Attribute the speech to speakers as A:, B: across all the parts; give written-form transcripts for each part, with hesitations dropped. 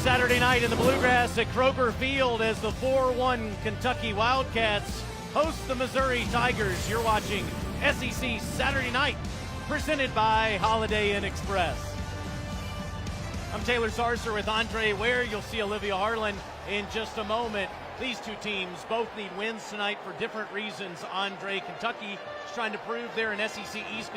A: Saturday night in the Bluegrass at Kroger Field as the 4-1 Kentucky Wildcats host the Missouri Tigers. You're watching SEC Saturday Night, presented by Holiday Inn Express. I'm Taylor Sarser with Andre Ware. You'll see Olivia Harlan in just a moment. These two teams both need wins tonight for different reasons. Andre, Kentucky is trying to prove they're an SEC East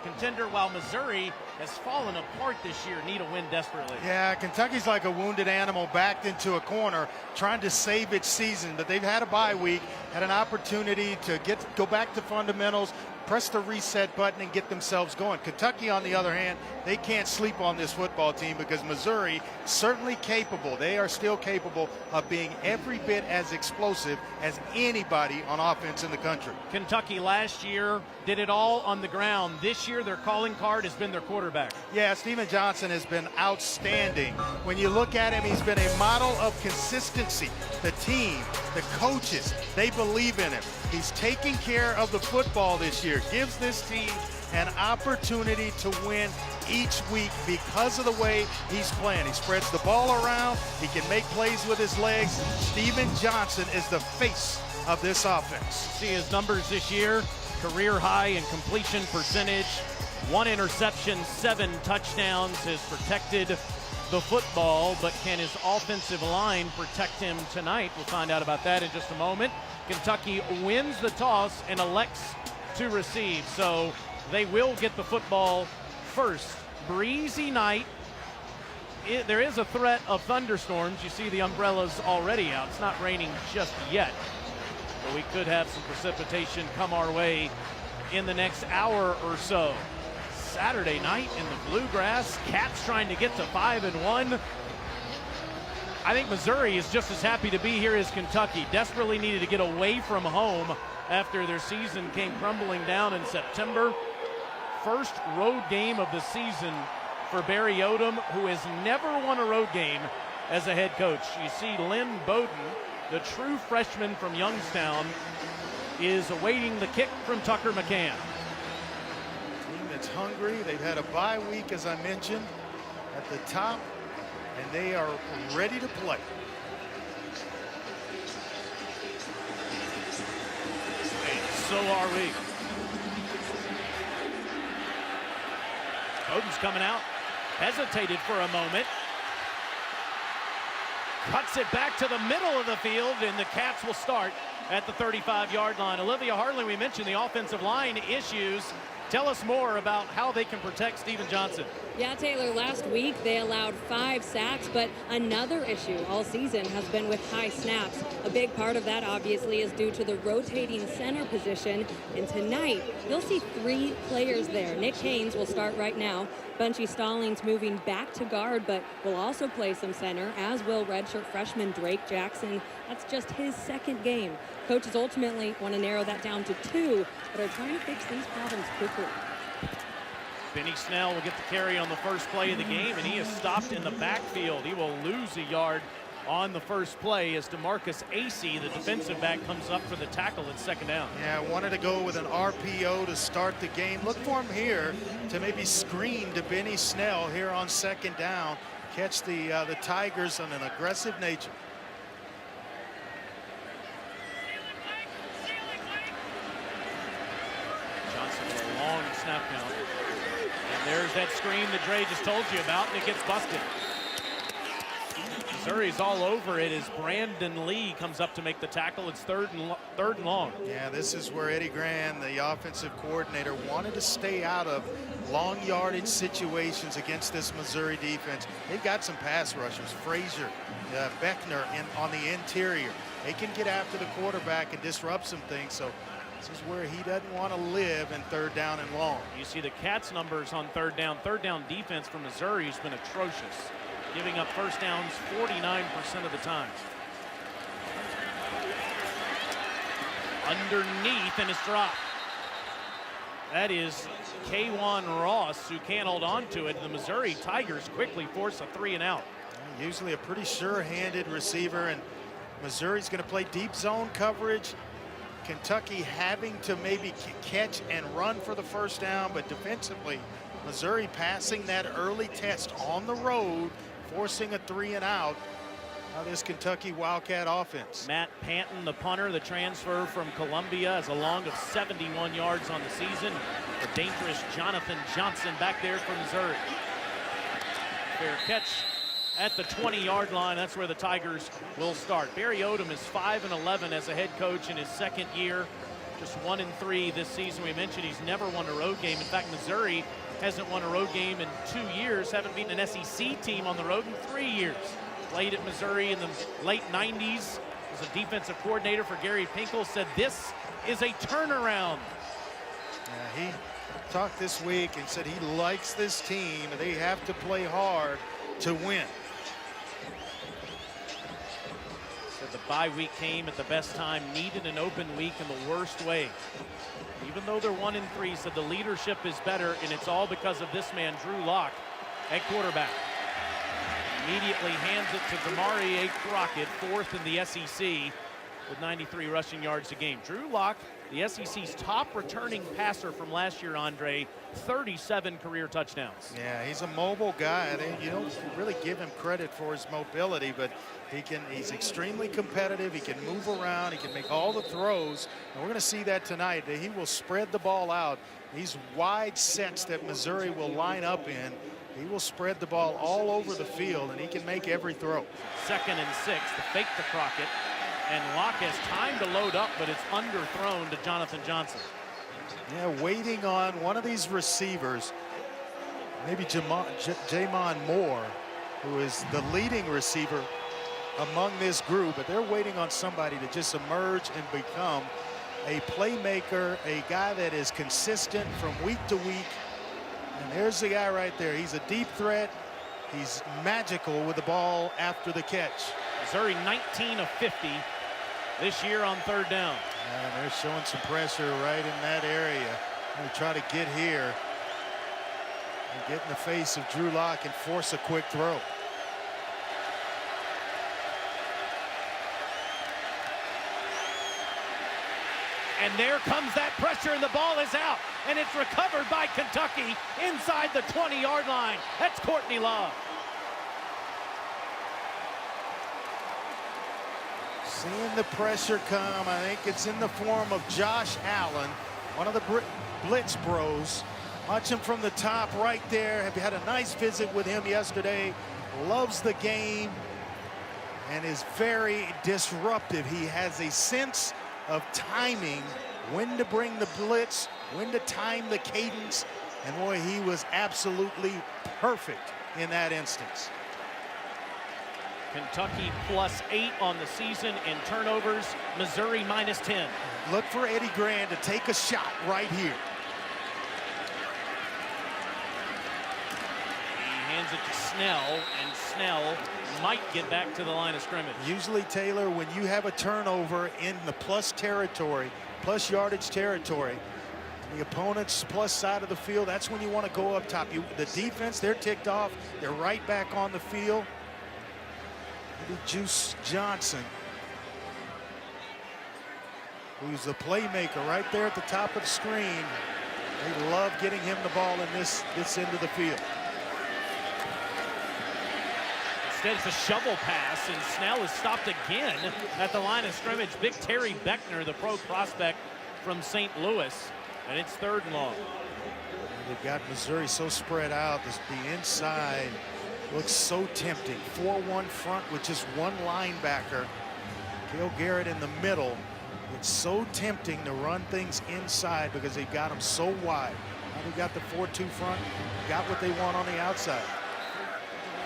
A: contender, while Missouri has fallen apart this year, need a win desperately.
B: Yeah, Kentucky's like a wounded animal backed into a corner trying to save its season, but they've had a bye week, had an opportunity to go back to fundamentals, press the reset button and get themselves going. Kentucky, on the other hand, they can't sleep on this football team because Missouri certainly capable. They are still capable of being every bit as explosive as anybody on offense in the country.
A: Kentucky last year did it all on the ground. This year, their calling card has been their quarterback.
B: Yeah, Steven Johnson has been outstanding. When you look at him, he's been a model of consistency. The team, the coaches, they believe in him. He's taking care of the football this year, gives this team an opportunity to win each week because of the way he's playing. He spreads the ball around. He can make plays with his legs. Steven Johnson is the face of this offense.
A: See his numbers this year, career high in completion percentage, 1 interception, 7 touchdowns, has protected the football, but can his offensive line protect him tonight? We'll find out about that in just a moment. Kentucky wins the toss and elects to receive, so they will get the football first. Breezy night. There is a threat of thunderstorms. You see the umbrellas already out. It's not raining just yet, but we could have some precipitation come our way in the next hour or so. Saturday night in the Bluegrass, Cats trying to get to 5-1. I think Missouri is just as happy to be here as Kentucky. Desperately needed to get away from home after their season came crumbling down in September. First road game of the season for Barry Odom, who has never won a road game as a head coach. You see Lynn Bowden, the true freshman from Youngstown, is awaiting the kick from Tucker McCann.
B: Team that's hungry. They've had a bye week, as I mentioned, at the top, and they are ready to play.
A: And so are we. Bowden's coming out, hesitated for a moment, cuts it back to the middle of the field, and the Cats will start at the 35-yard line. Olivia Harlan, we mentioned the offensive line issues. Tell us more about how they can protect Steven Johnson.
C: Yeah, Taylor, last week they allowed 5 sacks, but another issue all season has been with high snaps. A big part of that, obviously, is due to the rotating center position. And tonight, you'll see 3 players there. Nick Haynes will start right now. Bunchy Stallings moving back to guard, but will also play some center, as will redshirt freshman Drake Jackson. That's just his 2nd game. Coaches ultimately want to narrow that down to 2, but are trying to fix these problems quickly.
A: Benny Snell will get the carry on the first play of the game, and he is stopped in the backfield. He will lose a yard on the first play as DeMarcus Acey, the defensive back, comes up for the tackle at 2nd down.
B: Yeah, wanted to go with an RPO to start the game. Look for him here to maybe screen to Benny Snell here on 2nd down. Catch the Tigers on an aggressive nature.
A: Johnson with a long snap count. And there's that screen that Dre just told you about, and it gets busted. Missouri's all over it as Brandon Lee comes up to make the tackle. It's third and long.
B: Yeah, this is where Eddie Gran, the offensive coordinator, wanted to stay out of long yardage situations against this Missouri defense. They've got some pass rushers, Frazier, Beckner on the interior. They can get after the quarterback and disrupt some things. So this is where he doesn't want to live in 3rd down and long.
A: You see the Cats numbers on 3rd down. 3rd down defense for Missouri has been atrocious, giving up first downs 49% of the time. Underneath, and it's dropped. That is K'Wan Ross, who can't hold on to it. The Missouri Tigers quickly force a 3-and-out.
B: Usually a pretty sure-handed receiver, and Missouri's going to play deep zone coverage. Kentucky having to maybe catch and run for the first down, but defensively, Missouri passing that early test on the road forcing a 3 and out of this Kentucky Wildcat offense.
A: Matt Panton, the punter, the transfer from Columbia, has a long of 71 yards on the season. The dangerous Jonathan Johnson back there from Missouri. Fair catch at the 20-yard line. That's where the Tigers will start. Barry Odom is 5-11 as a head coach in his second year. Just 1-3 this season. We mentioned he's never won a road game. In fact, Missouri hasn't won a road game in 2 years, haven't beaten an SEC team on the road in 3 years. Played at Missouri in the late 90s. Was a defensive coordinator for Gary Pinkel. Said this is a turnaround.
B: Yeah, he talked this week and said he likes this team. They have to play hard to win.
A: Said the bye week came at the best time, needed an open week in the worst way. Even though they're 1-3, said the leadership is better, and it's all because of this man, Drew Lock, at quarterback. Immediately hands it to Damari Crockett, fourth in the SEC with 93 rushing yards a game. Drew Lock, the SEC's top returning passer from last year, Andre, 37 career touchdowns.
B: Yeah, he's a mobile guy. You don't really give him credit for his mobility, but he's extremely competitive. He can move around. He can make all the throws. And we're going to see that tonight. He will spread the ball out. These wide sets that Missouri will line up in, he will spread the ball all over the field, and he can make every throw.
A: 2nd and 6, the fake to Crockett. And Locke has time to load up, but it's underthrown to Jonathan Johnson.
B: Yeah, waiting on one of these receivers, maybe Jamon Moore, who is the leading receiver among this group, but they're waiting on somebody to just emerge and become a playmaker, a guy that is consistent from week to week. And there's the guy right there. He's a deep threat. He's magical with the ball after the catch.
A: Missouri 19 of 50 this year on 3rd down.
B: And they're showing some pressure right in that area. They try to get here and get in the face of Drew Lock and force a quick throw.
A: And there comes that pressure, and the ball is out. And it's recovered by Kentucky inside the 20-yard line. That's Courtney Love.
B: Seeing the pressure come, I think it's in the form of Josh Allen, one of the blitz bros. Watch him from the top right there. Have had a nice visit with him yesterday. Loves the game and is very disruptive. He has a sense of timing, when to bring the blitz, when to time the cadence, and boy, he was absolutely perfect in that instance.
A: Kentucky +8 on the season in turnovers. Missouri -10.
B: Look for Eddie Grand to take a shot right here.
A: He hands it to Snell, and Snell might get back to the line of scrimmage.
B: Usually, Taylor, when you have a turnover in the plus territory, plus yardage territory, the opponent's plus side of the field, that's when you want to go up top. The defense, they're ticked off. They're right back on the field. Maybe Juice Johnson, who's the playmaker right there at the top of the screen. They love getting him the ball in this end of the field.
A: Instead, it's a shovel pass, and Snell is stopped again at the line of scrimmage. Big Terry Beckner, the pro prospect from St. Louis, and it's 3rd and long.
B: They've got Missouri so spread out. The inside looks so tempting. 4-1 front with just one linebacker. Cale Garrett in the middle. It's so tempting to run things inside because they've got them so wide. Now they've got the 4-2 front, got what they want on the outside.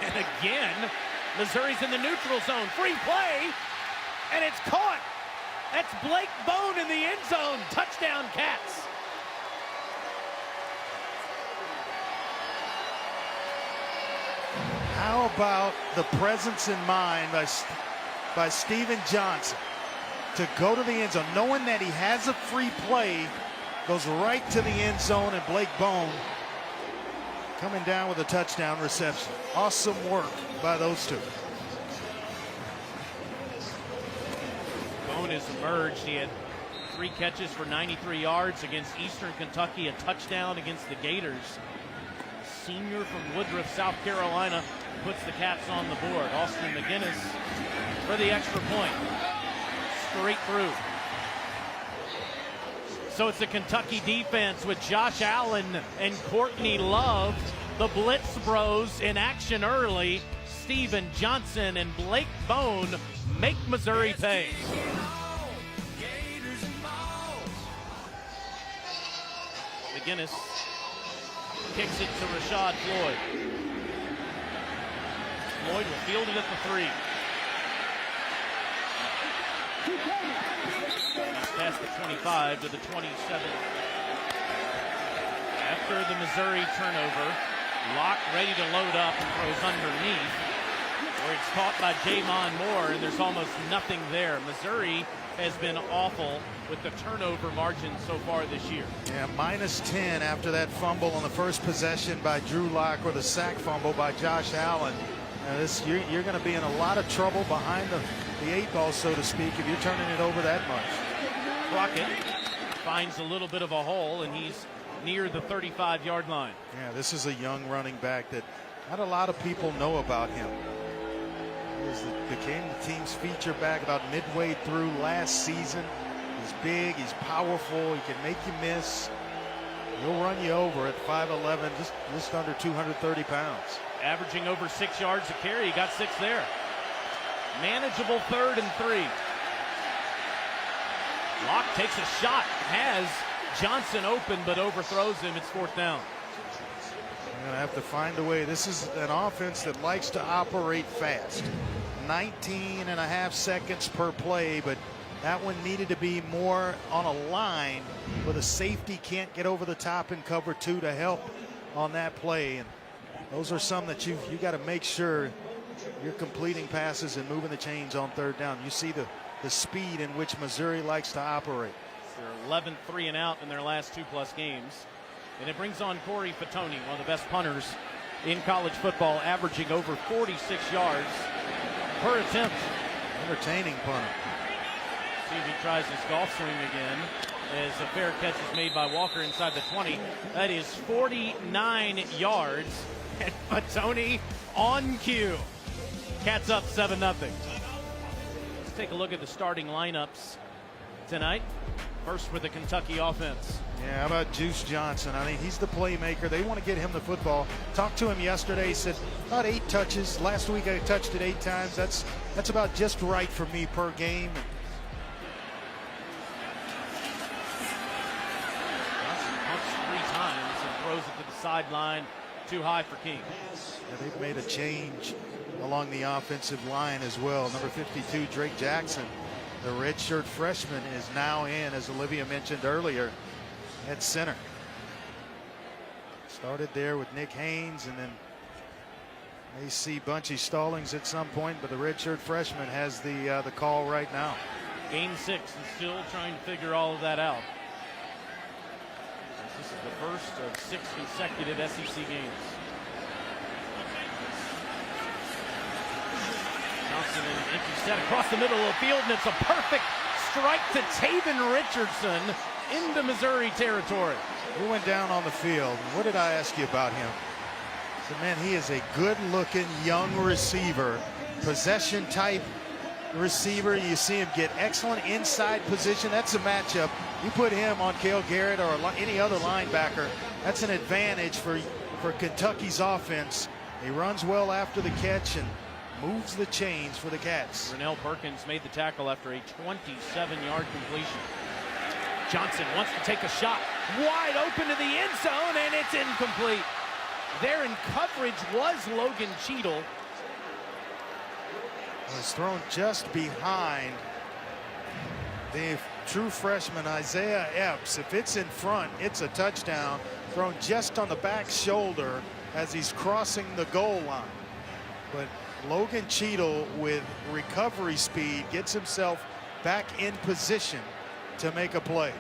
A: And again, Missouri's in the neutral zone. Free play, and it's caught. That's Blake Bone in the end zone. Touchdown, Cats.
B: How about the presence in mind by Steven Johnson to go to the end zone, knowing that he has a free play, goes right to the end zone, and Blake Bone coming down with a touchdown reception. Awesome work by those two.
A: Bone has emerged. He had 3 catches for 93 yards against Eastern Kentucky, a touchdown against the Gators. senior from Woodruff, South Carolina, puts the Cats on the board. Austin McGinnis for the extra point. Straight through. So it's the Kentucky defense with Josh Allen and Courtney Love. The Blitz Bros in action early. Steven Johnson and Blake Bone make Missouri pay. McGinnis kicks it to Rashad Floyd. Floyd will field it at the 3. He's past the 25 to the 27. After the Missouri turnover, Locke ready to load up and throws underneath, where it's caught by Jamon Moore, and there's almost nothing there. Missouri has been awful with the turnover margin so far this year.
B: Yeah, -10 after that fumble on the first possession by Drew Locke, or the sack fumble by Josh Allen. Now you're going to be in a lot of trouble behind the 8 ball, so to speak, if you're turning it over that much.
A: Crockett finds a little bit of a hole, and he's near the 35-yard line.
B: Yeah, this is a young running back that not a lot of people know about him. He became the team's feature back about midway through last season. He's big, he's powerful, he can make you miss. He'll run you over at 5'11", just under 230 pounds.
A: Averaging over 6 yards a carry. He got 6 there. Manageable 3rd and 3. Locke takes a shot, has Johnson open, but overthrows him. It's 4th down.
B: You're going to have to find a way. This is an offense that likes to operate fast. 19.5 seconds per play, but that one needed to be more on a line where the safety can't get over the top in cover 2 to help on that play. And those are some that you got to make sure you're completing passes and moving the chains on 3rd down. You see the speed in which Missouri likes to operate.
A: They're 11th 3 and out in their last 2+ games. And it brings on Corey Fatoni, one of the best punters in college football, averaging over 46 yards per attempt.
B: Entertaining punter.
A: See if he tries his golf swing again, as a fair catch is made by Walker inside the 20. That is 49 yards, and Fatoni on cue. Cats up 7-0. Let's take a look at the starting lineups tonight. First for the Kentucky offense.
B: Yeah, how about Juice Johnson? I mean, he's the playmaker. They want to get him the football. Talked to him yesterday. He said about 8 touches. Last week I touched it 8 times. That's about just right for me per game.
A: Johnson pumps 3 times and throws it to the sideline. Too high for King.
B: Yeah, they've made a change along the offensive line as well. Number 52, Drake Jackson, the redshirt freshman, is now in, as Olivia mentioned earlier, at center. Started there with Nick Haynes, and then may see Bunchy Stallings at some point, but the redshirt freshman has the call right now.
A: Game 6 and still trying to figure all of that out. This is the first of 6 consecutive SEC games. Johnson in an empty set across the middle of the field, and it's a perfect strike to Taven Richardson into Missouri territory.
B: He went down on the field. What did I ask you about him? I said, man, he is a good-looking young receiver, possession type receiver. You see him get excellent inside position. That's a matchup. You put him on Cale Garrett or any other linebacker, that's an advantage for Kentucky's offense. He runs well after the catch and moves the chains for the Cats.
A: Renell Perkins made the tackle after a 27-yard completion. Johnson wants to take a shot. Wide open to the end zone, and it's incomplete. There in coverage was Logan Cheadle.
B: Was thrown just behind the true freshman Isaiah Epps. If it's in front, it's a touchdown. Thrown just on the back shoulder as he's crossing the goal line. But Logan Cheadle, with recovery speed, gets himself back in position to make a play.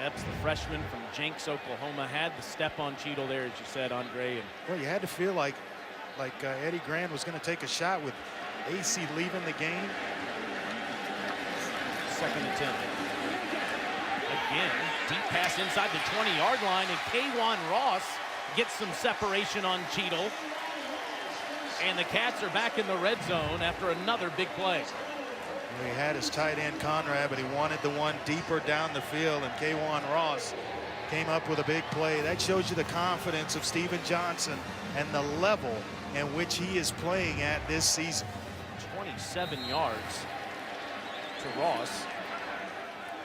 A: Epps, the freshman from Jenks, Oklahoma, had the step on Cheadle there, as you said, Andre. And
B: well, you had to feel like Eddie Grand was going to take a shot with AC leaving the game.
A: Second attempt. Again, deep pass inside the 20-yard line, and K'Wan Ross gets some separation on Cheadle. And the Cats are back in the red zone after another big play.
B: He had his tight end Conrad, but he wanted the one deeper down the field, and K'Wan Ross came up with a big play. That shows you the confidence of Steven Johnson and the level in which he is playing at this season.
A: 27 yards to Ross.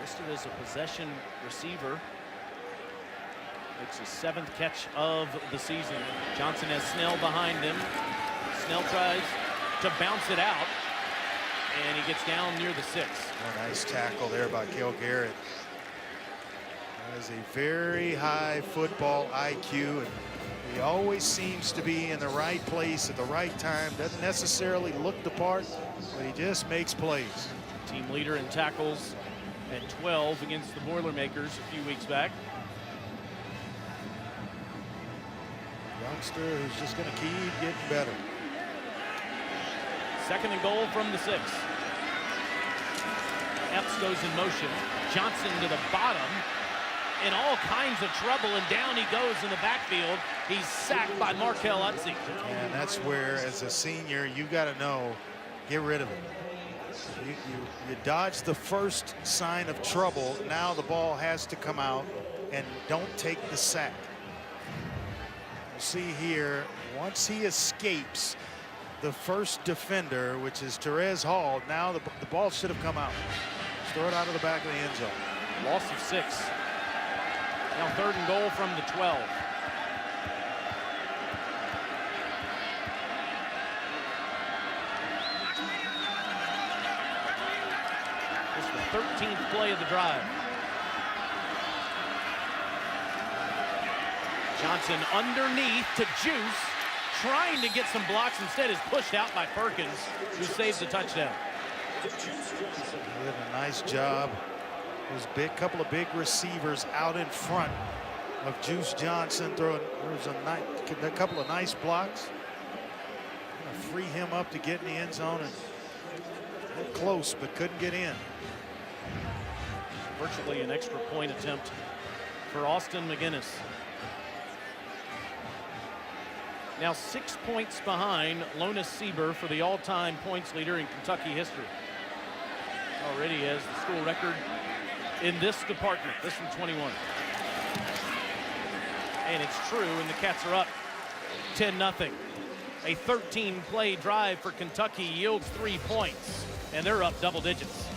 A: Listed as a possession receiver. Makes his 7th catch of the season. Johnson has Snell behind him. Snell tries to bounce it out, and he gets down near the 6.
B: A nice tackle there by Cale Garrett. That is a very high football IQ, and he always seems to be in the right place at the right time. Doesn't necessarily look the part, but he just makes plays.
A: Team leader in tackles at 12 against the Boilermakers a few weeks back.
B: Youngster who's just going to keep getting better.
A: 2nd and goal from the 6. Epps goes in motion. Johnson to the bottom. In all kinds of trouble, and down he goes in the backfield. He's sacked by Markel Utsey.
B: And that's where, as a senior, you got to know, get rid of it. You dodge the first sign of trouble. Now the ball has to come out, and don't take the sack. You see here, once he escapes the first defender, which is Terez Hall, now the ball should have come out. Throw it out of the back of the end zone.
A: Loss of 6. Now 3rd and goal from the 12. This is the 13th play of the drive. Johnson underneath to Juice, trying to get some blocks. Instead is pushed out by Perkins, who saves the touchdown.
B: He did a nice job. There's couple of big receivers out in front of Juice Johnson throwing. There was a couple of nice blocks. Gonna free him up to get in the end zone, and got close but couldn't get in.
A: Virtually an extra point attempt for Austin McGinnis. Now 6 points behind Lonis Sieber for the all-time points leader in Kentucky history. Already has the school record in this department. This from 21. And it's true, and the Cats are up 10-0. A 13-play drive for Kentucky yields 3 points, and they're up double digits.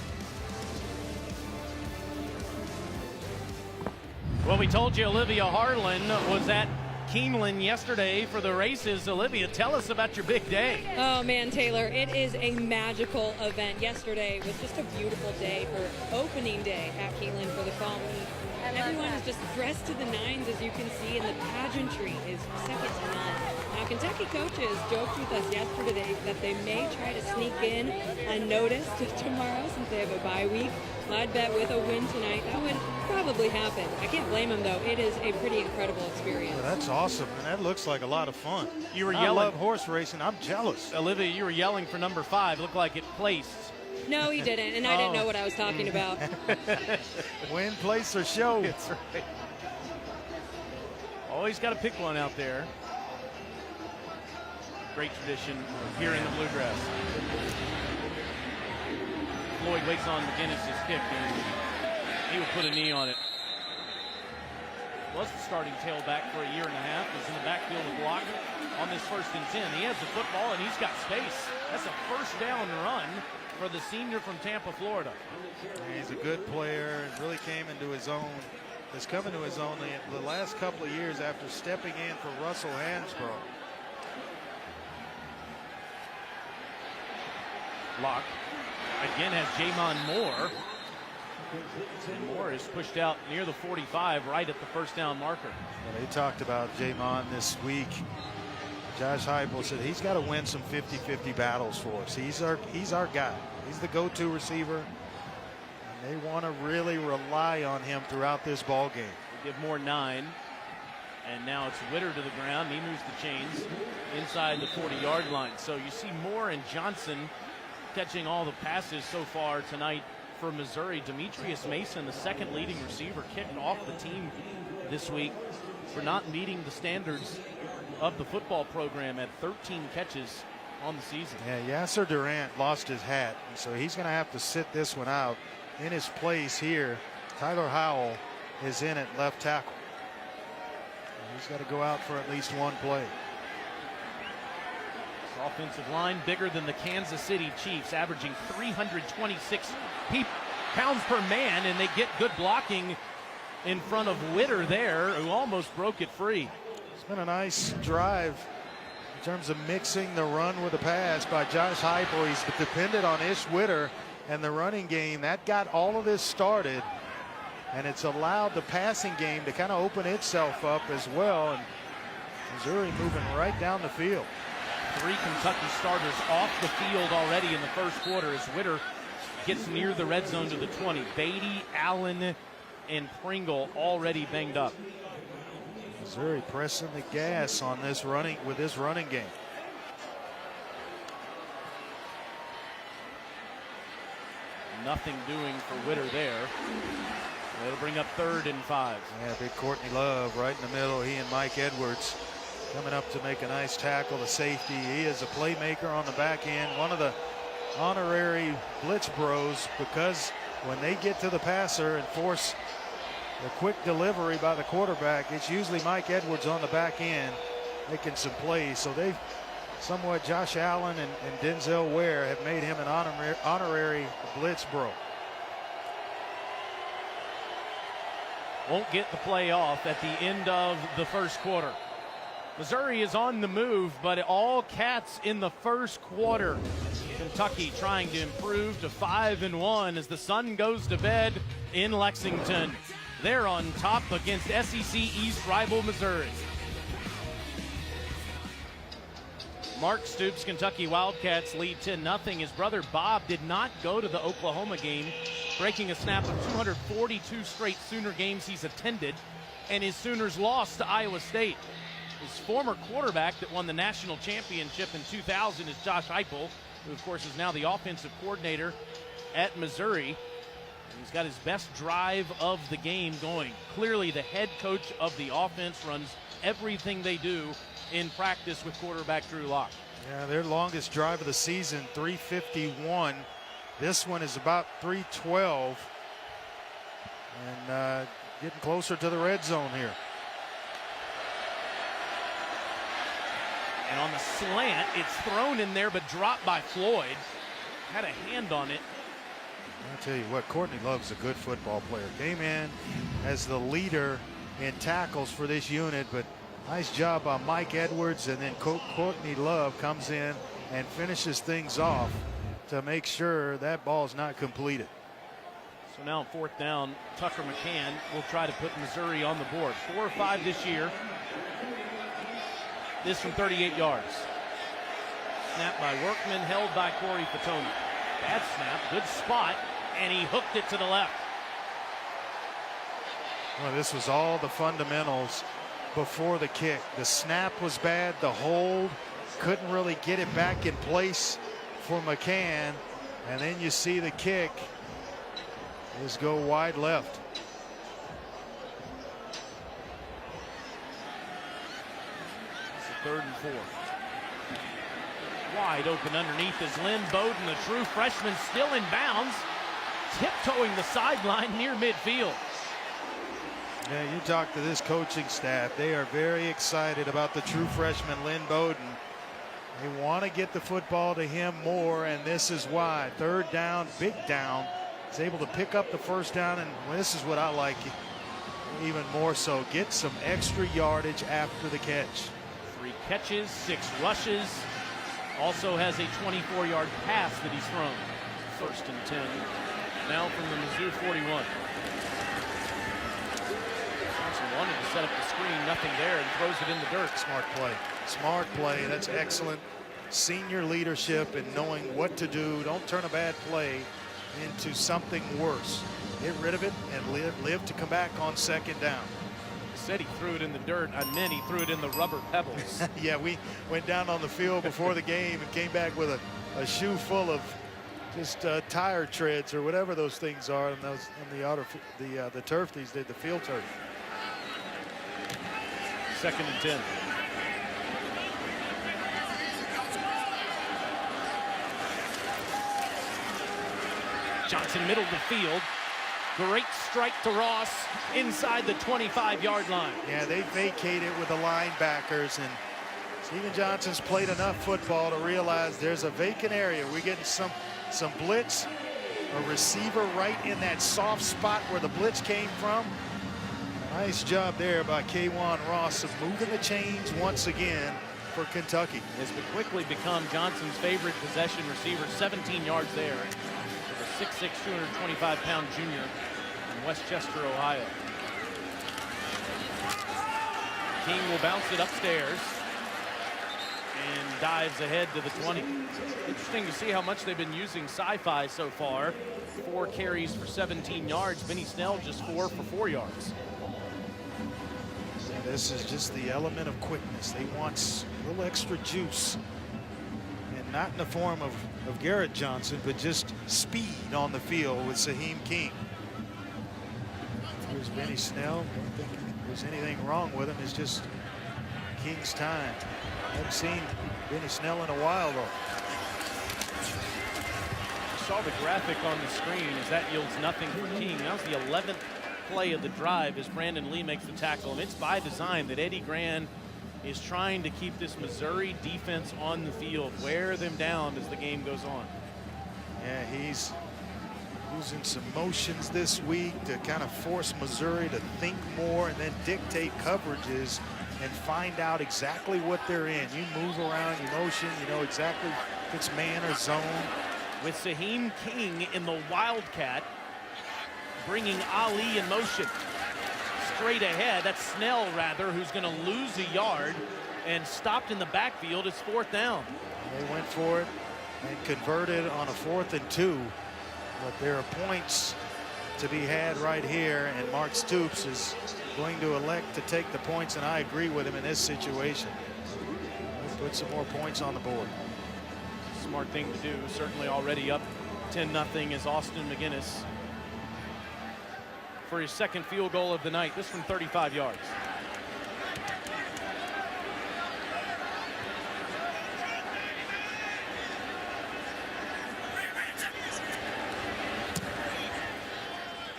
A: Well, we told you Olivia Harlan was at Keeneland yesterday for the races. Olivia, tell us about your big day.
C: Oh man, Taylor, it is a magical event. Yesterday was just a beautiful day for opening day at Keeneland for the fall meet. Everyone is just dressed to the nines, as you can see, and the pageantry is second to none. Now, Kentucky coaches joked with us yesterday that they may try to sneak in unnoticed tomorrow since they have a bye week. I'd bet with a win tonight, that would probably happen. I can't blame them, though. It is a pretty incredible experience.
B: Well, that's awesome, and that looks like a lot of fun.
A: You were
B: I
A: yelling.
B: love horse racing. I'm jealous.
A: Olivia, you were yelling for number 5. Looked like it placed.
C: No, he didn't, and I didn't know what I was talking about.
B: Win, place, or show.
A: That's right. Always got to pick one out there. Great tradition here in the Bluegrass. Floyd waits on McGinnis' kick, and he will put a knee on it. Was the starting tailback for a year and a half. Is in the backfield with Locke on this 1st and 10. He has the football, and he's got space. That's a first down run for the senior from Tampa, Florida.
B: He's a good player and really came into his own. Has come into his own the last couple of years after stepping in for Russell Hansbrough.
A: Locke again has Jamon Moore. And Moore is pushed out near the 45, right at the first down marker.
B: Well, they talked about Jamon this week. Josh Heupel said he's got to win some 50-50 battles for us. He's our guy. He's the go-to receiver. And they want to really rely on him throughout this ball game.
A: We give Moore 9. And now it's Witter to the ground. He moves the chains inside the 40-yard line. So you see Moore and Johnson catching all the passes so far tonight for Missouri. Demetrius Mason, the second leading receiver, kicked off the team this week for not meeting the standards of the football program at 13 catches on the season.
B: Yeah, Yasser Durant lost his hat, and so he's going to have to sit this one out. In his place here, Tyler Howell is in at left tackle. He's got to go out for at least one play.
A: This offensive line bigger than the Kansas City Chiefs, averaging 326 pounds per man, and they get good blocking in front of Witter there, who almost broke it free.
B: It's been a nice drive in terms of mixing the run with the pass by Josh Heupel. He's depended on Ish Witter and the running game. That got all of this started, and it's allowed the passing game to kind of open itself up as well. And Missouri moving right down the field.
A: 3 Kentucky starters off the field already in the first quarter as Witter gets near the red zone to the 20. Beatty, Allen, and Pringle already banged up.
B: Missouri pressing the gas on this running game.
A: Nothing doing for Witter there. It'll bring up 3rd and 5.
B: Yeah, big Courtney Love right in the middle. He and Mike Edwards coming up to make a nice tackle. The safety, he is a playmaker on the back end. One of the honorary blitz bros, because when they get to the passer and force a quick delivery by the quarterback, it's usually Mike Edwards on the back end making some plays. So they've somewhat, Josh Allen and Denzel Ware have made him an honorary blitz bro.
A: Won't get the play off at the end of the first quarter. Missouri is on the move, but all Cats in the first quarter. Kentucky trying to improve to 5-1 as the sun goes to bed in Lexington. They're on top against SEC East rival Missouri. Mark Stoops' Kentucky Wildcats lead 10-0. His brother Bob did not go to the Oklahoma game, breaking a snap of 242 straight Sooner games he's attended, and his Sooners lost to Iowa State. His former quarterback that won the national championship in 2000 is Josh Heupel, who of course is now the offensive coordinator at Missouri. And he's got his best drive of the game going. Clearly the head coach of the offense runs everything they do in practice with quarterback Drew Lock.
B: Yeah, their longest drive of the season, 3:51. This one is about 3:12, and getting closer to the red zone here.
A: And on the slant, it's thrown in there but dropped by Floyd. Had a hand on it.
B: I'll tell you what, Courtney Love's a good football player. Came in as the leader in tackles for this unit, but nice job by Mike Edwards, and then Courtney Love comes in and finishes things off to make sure that ball's not completed.
A: So now 4th down, Tucker McCann will try to put Missouri on the board. 4 or 5 this year. This from 38 yards. Snap by Workman, held by Corey Fatoni. Bad snap, good spot, and he hooked it to the left.
B: Well, this was all the fundamentals before the kick. The snap was bad, the hold, couldn't really get it back in place for McCann, and then you see the kick is go wide left.
A: It's a 3rd and 4. Wide open underneath is Lynn Bowden, the true freshman, still in bounds, tiptoeing the sideline near midfield.
B: Yeah, you talk to this coaching staff, they are very excited about the true freshman Lynn Bowden. They want to get the football to him more, and this is why. 3rd down, big down. He's able to pick up the 1st down, and this is what I like even more so. Get some extra yardage after the catch.
A: 3 catches, 6 rushes. Also has a 24-yard pass that he's thrown. 1st and 10. Now from the Mizzou 41. Johnson wanted to set up the screen, nothing there, and throws it in the dirt.
B: Smart play. Smart play. That's excellent senior leadership and knowing what to do. Don't turn a bad play into something worse. Get rid of it and live to come back on 2nd down.
A: Said he threw it in the dirt. I meant he threw it in the rubber pebbles.
B: Yeah, we went down on the field before the game and came back with a shoe full of just tire treads or whatever those things are, and those on the turf these days, the field turf.
A: 2nd and 10. Johnson, middle of the field. Great strike to Ross inside the 25-yard line.
B: Yeah, they vacated with the linebackers, and Stephen Johnson's played enough football to realize there's a vacant area. We're getting some blitz, a receiver right in that soft spot where the blitz came from. Nice job there by K'Wan Ross of moving the chains once again for Kentucky.
A: Has quickly become Johnson's favorite possession receiver. 17 yards there. 6'6", 225-pound junior in Westchester, Ohio. King will bounce it upstairs and dives ahead to the 20. Interesting to see how much they've been using sci-fi so far. 4 carries for 17 yards. Benny Snell just 4 for 4 yards.
B: This is just the element of quickness. They want a little extra juice. And not in the form of Garrett Johnson, but just speed on the field with Saheem King. Here's Benny Snell. I don't think there's anything wrong with him. It's just King's time. I haven't seen Benny Snell in a while, though.
A: You saw the graphic on the screen as that yields nothing for King. That was the 11th play of the drive as Brandon Lee makes the tackle. And it's by design that Eddie Gran is trying to keep this Missouri defense on the field, wear them down as the game goes on.
B: Yeah, he's using some motions this week to kind of force Missouri to think more and then dictate coverages and find out exactly what they're in. You move around, you motion, you know exactly if it's man or zone.
A: With Saheem King in the Wildcat, bringing Ali in motion. Straight ahead, that's Snell rather, who's going to lose a yard and stopped in the backfield. It's 4th down.
B: They went for it and converted on a 4th and 2, but there are points to be had right here, and Mark Stoops is going to elect to take the points, and I agree with him in this situation. We'll put some more points on the board.
A: Smart thing to do. Certainly already up 10-0 is Austin McGinnis for his 2nd field goal of the night. This from 35 yards.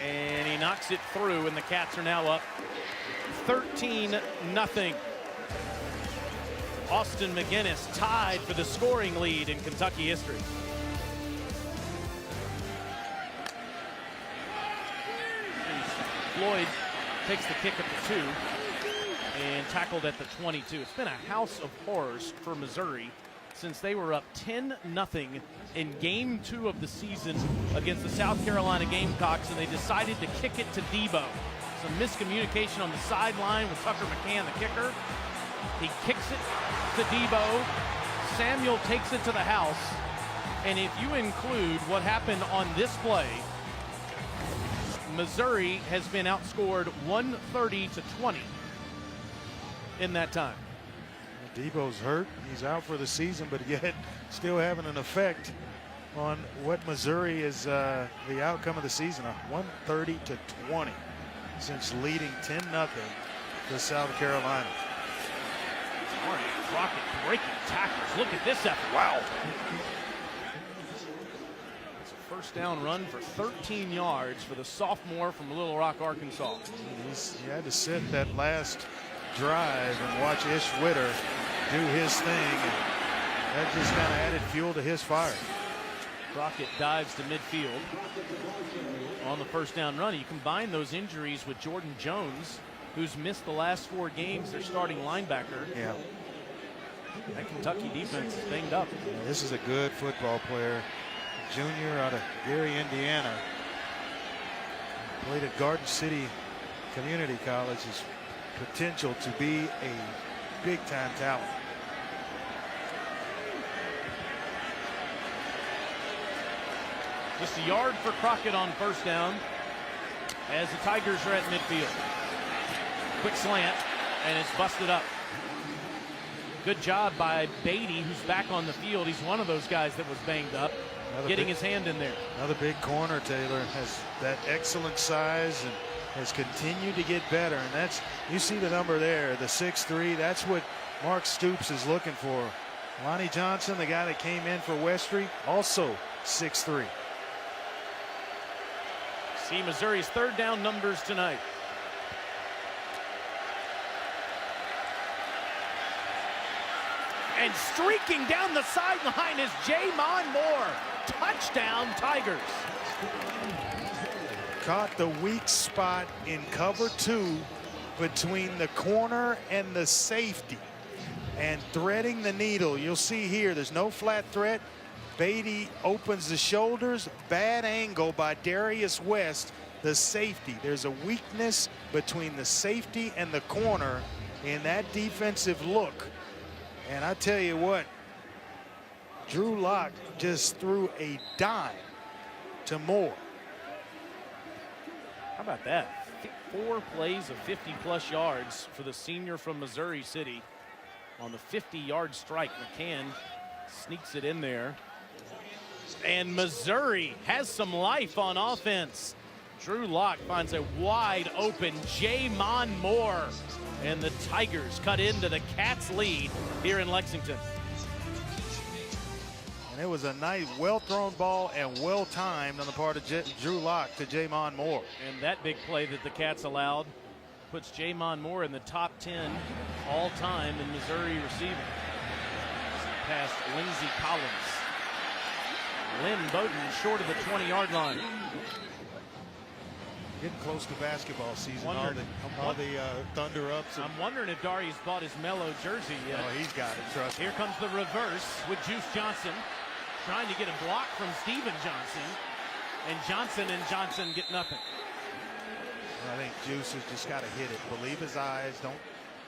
A: And he knocks it through, and the Cats are now up 13-0. Austin McGinnis tied for the scoring lead in Kentucky history. Floyd takes the kick at the 2 and tackled at the 22. It's been a house of horrors for Missouri since they were up 10-0 in game 2 of the season against the South Carolina Gamecocks, and they decided to kick it to Debo. Some miscommunication on the sideline with Tucker McCann, the kicker. He kicks it to Debo. Samuel takes it to the house. And if you include what happened on this play, Missouri has been outscored 130-20 in that time.
B: Debo's hurt. He's out for the season, but yet still having an effect on what Missouri is the outcome of the season. 130-20 since leading 10-0 to South Carolina.
A: Marty Crockett breaking tackles. Look at this effort.
B: Wow.
A: First down run for 13 yards for the sophomore from Little Rock, Arkansas.
B: He had to sit that last drive and watch Ish Witter do his thing. And that just kind of added fuel to his fire.
A: Crockett dives to midfield on the first down run. You combine those injuries with Jordan Jones, who's missed the last 4 games, their starting linebacker.
B: Yeah.
A: That Kentucky defense is banged up.
B: Yeah, this is a good football player. Junior out of Gary, Indiana. Played at Garden City Community College. His potential to be a big-time talent.
A: Just a yard for Crockett on first down as the Tigers are at midfield. Quick slant, and it's busted up. Good job by Beatty, who's back on the field. He's one of those guys that was banged up. Getting his hand in there.
B: Another big corner. Taylor has that excellent size and has continued to get better, and that's, you see the number there, the 6'3", that's what Mark Stoops is looking for. Lonnie Johnson, the guy that came in for Westry, also 6'3".
A: See Missouri's third down numbers tonight. And streaking down the sideline is J'Mon Moore. Touchdown, Tigers.
B: Caught the weak spot in cover 2 between the corner and the safety and threading the needle. You'll see here, there's no flat threat. Beatty opens the shoulders, bad angle by Darius West, the safety. There's a weakness between the safety and the corner in that defensive look. And I tell you what, Drew Lock just threw a dime to Moore.
A: How about that? 4 plays of 50-plus yards for the senior from Missouri City. On the 50-yard strike, McCann sneaks it in there. And Missouri has some life on offense. Drew Lock finds a wide open J'Mon Moore. And the Tigers cut into the Cats' lead here in Lexington.
B: And it was a nice, well-thrown ball and well-timed on the part of Drew Lock to J'Mon Moore.
A: And that big play that the Cats allowed puts J'Mon Moore in the top 10 all-time in Missouri receiving. Past Lindsey Collins. Lynn Bowden short of the 20-yard line.
B: Getting close to basketball season. All the Thunder ups.
A: I'm wondering if Darius bought his Mello jersey yet.
B: Oh, he's got it, trust me.
A: Here comes the reverse with Juice Johnson. Trying to get a block from Steven Johnson. And Johnson get nothing.
B: I think Juice has just got to hit it. Believe his eyes. Don't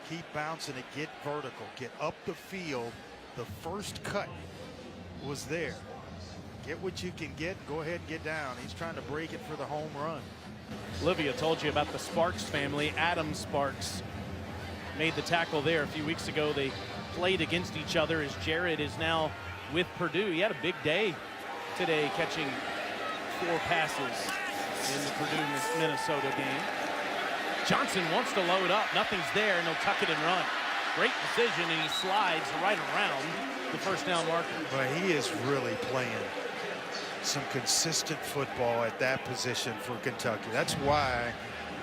B: keep bouncing it. Get vertical. Get up the field. The first cut was there. Get what you can get. Go ahead and get down. He's trying to break it for the home run.
A: Olivia told you about the Sparks family. Adam Sparks made the tackle there a few weeks ago. They played against each other as Jared is now with Purdue. He had a big day today, catching 4 passes in the Purdue-Minnesota game. Johnson wants to load up. Nothing's there, and he'll tuck it and run. Great decision, and he slides right around the first down marker.
B: But he is really playing some consistent football at that position for Kentucky. That's why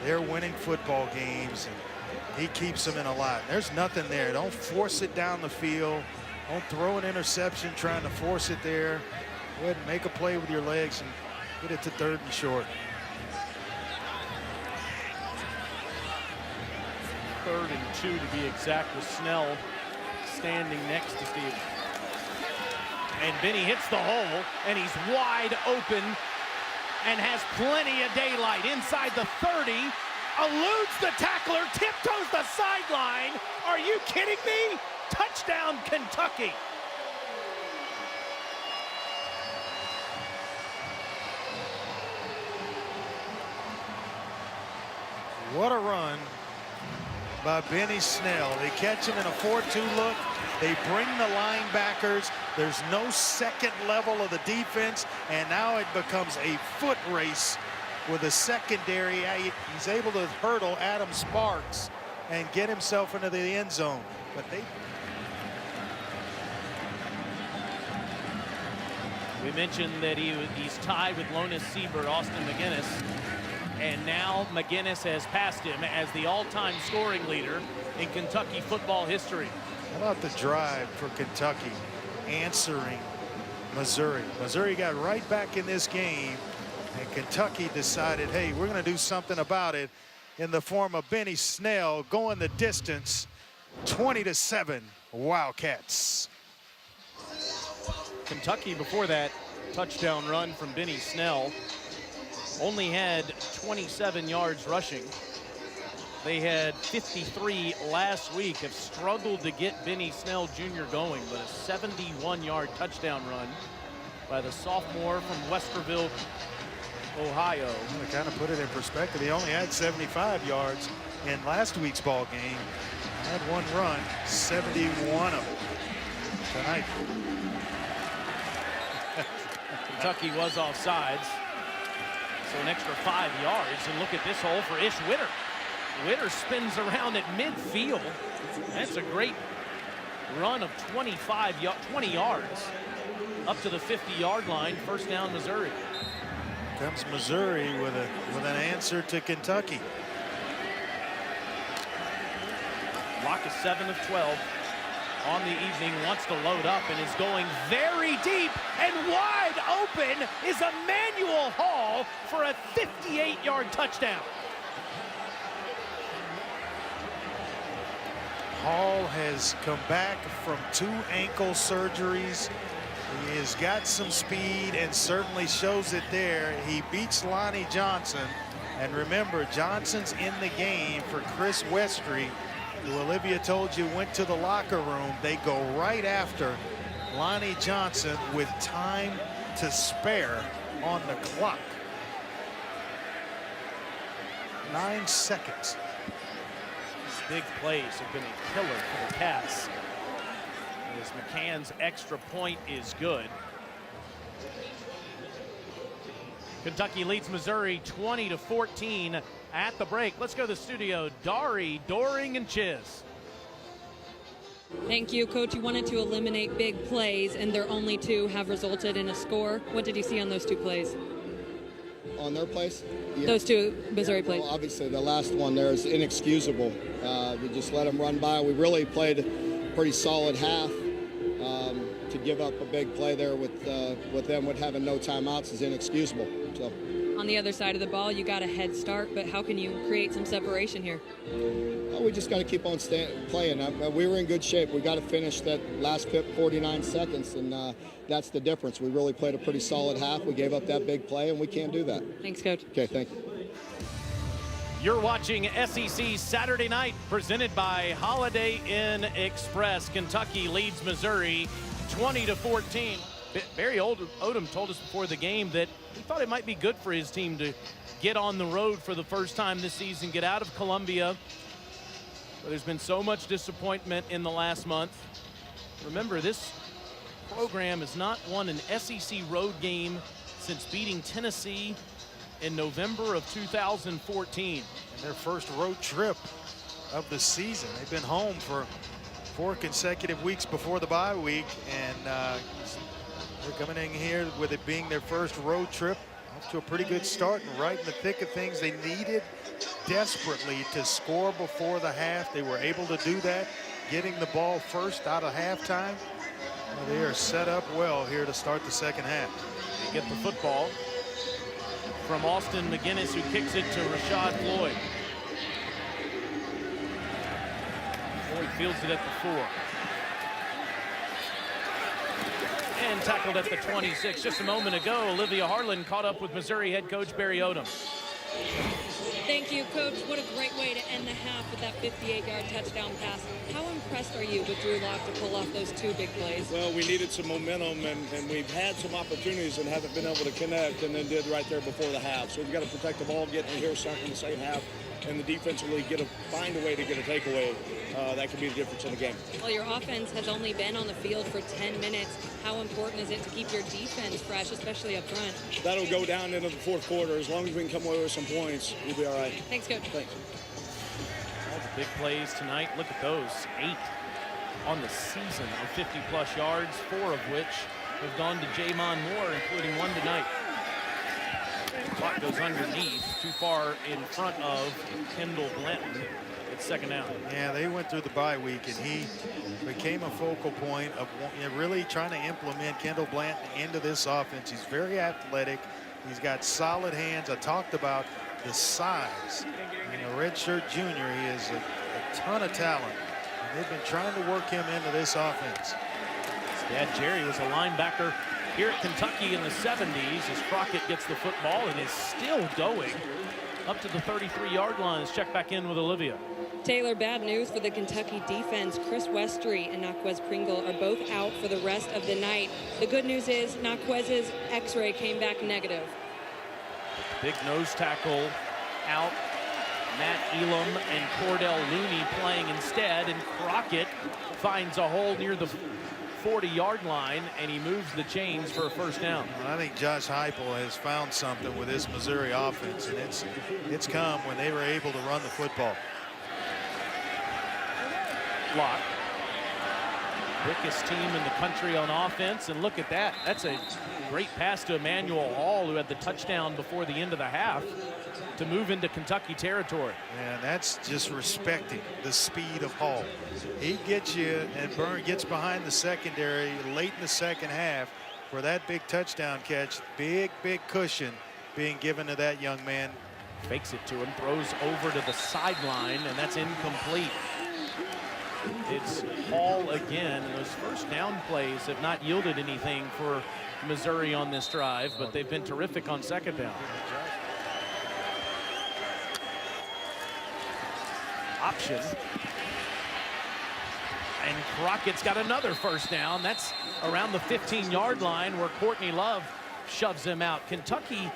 B: they're winning football games, and he keeps them in a lot. There's nothing there. Don't force it down the field. Don't throw an interception trying to force it there. Go ahead and make a play with your legs and get it to 3rd and short.
A: 3rd and 2 to be exact, with Snell standing next to Steve. And Benny hits the hole, and he's wide open and has plenty of daylight inside the 30. Eludes the tackler, tiptoes the sideline. Are you kidding me? Touchdown, Kentucky.
B: What a run by Benny Snell. They catch him in a 4-2 look. They bring the linebackers. There's no second level of the defense, and now it becomes a foot race with the secondary. He's able to hurdle Adam Sparks and get himself into the end zone. But
A: we mentioned that he's tied with Lonis Seibert, Austin McGinnis, and now McGinnis has passed him as the all-time scoring leader in Kentucky football history.
B: How about the drive for Kentucky answering Missouri? Missouri got right back in this game, and Kentucky decided, hey, we're going to do something about it in the form of Benny Snell going the distance. 20-7 Wildcats.
A: Kentucky, before that touchdown run from Benny Snell, only had 27 yards rushing. They had 53 last week, have struggled to get Benny Snell Jr. going, but a 71-yard touchdown run by the sophomore from Westerville, Ohio.
B: To kind of put it in perspective, he only had 75 yards in last week's ball game. Had one run, 71 of them tonight.
A: Kentucky was offsides. So an extra 5 yards. And look at this hole for Ish Witter. Witter spins around at midfield. That's a great run of 20 yards up to the 50-yard line. First down, Missouri.
B: Comes Missouri with an answer to Kentucky.
A: Locke is 7 of 12 on the evening, wants to load up and is going very deep, and wide open is Emmanuel Hall for a 58-yard touchdown.
B: Hall has come back from 2 ankle surgeries. He has got some speed and certainly shows it there. He beats Lonnie Johnson. And remember, Johnson's in the game for Chris Westry, who Olivia told you went to the locker room. They go right after Lonnie Johnson with time to spare on the clock. 9 seconds.
A: These big plays have been a killer for the Cats, as McCann's extra point is good. Kentucky leads Missouri 20-14 at the break. Let's go to the studio. Dari, Doring, and Chiz.
C: Thank you, Coach. You wanted to eliminate big plays, and their only 2 have resulted in a score. What did you see on those 2 plays?
D: On their plays? Yeah.
C: Those 2 Missouri plays.
D: Well, obviously, the last one there is inexcusable. We just let them run by. We really played a pretty solid half. To give up a big play there with them with having no timeouts is inexcusable. So.
C: On the other side of the ball, you got a head start, but how can you create some separation here?
D: We just got to keep on playing. We were in good shape. We got to finish that last 49 seconds, and that's the difference. We really played a pretty solid half. We gave up that big play, and we can't do that.
C: Thanks, Coach.
D: Okay, thank you.
A: You're watching SEC Saturday Night, presented by Holiday Inn Express. Kentucky leads Missouri 20-14. Barry Odom told us before the game that he thought it might be good for his team to get on the road for the first time this season, get out of Columbia. But there's been so much disappointment in the last month. Remember, this program has not won an SEC road game since beating Tennessee in November of 2014.
B: And their first road trip of the season. They've been home for 4 consecutive weeks before the bye week, and they're coming in here with it being their first road trip. Off to a pretty good start and right in the thick of things. They needed desperately to score before the half. They were able to do that, getting the ball first out of halftime. Well, they are set up well here to start the second half.
A: They get the football from Austin McGinnis, who kicks it to Rashad Floyd. Floyd fields it at the 4. And tackled at the 26. Just a moment ago, Olivia Harlan caught up with Missouri head coach Barry Odom.
C: Thank you, Coach. What a great way to end the half with that 58-yard touchdown pass. How impressed are you with Drew Locke to pull off those 2 big plays?
E: Well, we needed some momentum, and we've had some opportunities and haven't been able to connect, and then did right there before the half. So we've got to protect the ball, get in here, starting in the second half, and the defense really find a way to get a takeaway. That could be the difference in the game.
C: Well, your offense has only been on the field for 10 minutes. How important is it to keep your defense fresh, especially up front?
E: That'll go down into the 4th quarter. As long as we can come away with some points, we'll be all right.
C: Thanks, Coach.
E: Thanks.
A: All the big plays tonight. Look at those. 8 on the season of 50-plus yards, 4 of which have gone to Jamon Moore, including 1 tonight. Clock goes underneath, too far in front of Kendall Blanton. It's second down.
B: Yeah, they went through the bye week, and he became a focal point of really trying to implement Kendall Blanton into this offense. He's very athletic. He's got solid hands. I talked about the size. A redshirt junior, he has a ton of talent. And they've been trying to work him into this offense.
A: His dad, Jerry, was a linebacker here at Kentucky in the 70s as Crockett gets the football and is still going up to the 33-yard line. Let's check back in with Olivia.
C: Taylor, bad news for the Kentucky defense. Chris Westry and Naquez Pringle are both out for the rest of the night. The good news is Naquez's x-ray came back negative.
A: Big nose tackle out. Matt Elam and Cordell Looney playing instead, and Crockett finds a hole near the 40-yard line, and he moves the chains for a first down.
B: I think Josh Heupel has found something with this Missouri offense, and it's come when they were able to run the football.
A: Locke, quickest team in the country on offense, and look at that. That's a great pass to Emmanuel Hall, who had the touchdown before the end of the half, to move into Kentucky territory.
B: And that's just respecting the speed of Hall. He gets you, and Byrne gets behind the secondary late in the second half for that big touchdown catch. Big cushion being given to that young man.
A: Fakes it to him, throws over to the sideline, and that's incomplete. It's Hall again, and those first down plays have not yielded anything for Missouri on this drive, but they've been terrific on second down. Option. And Crockett's got another first down. That's around the 15-yard line where Courtney Love shoves him out. Kentucky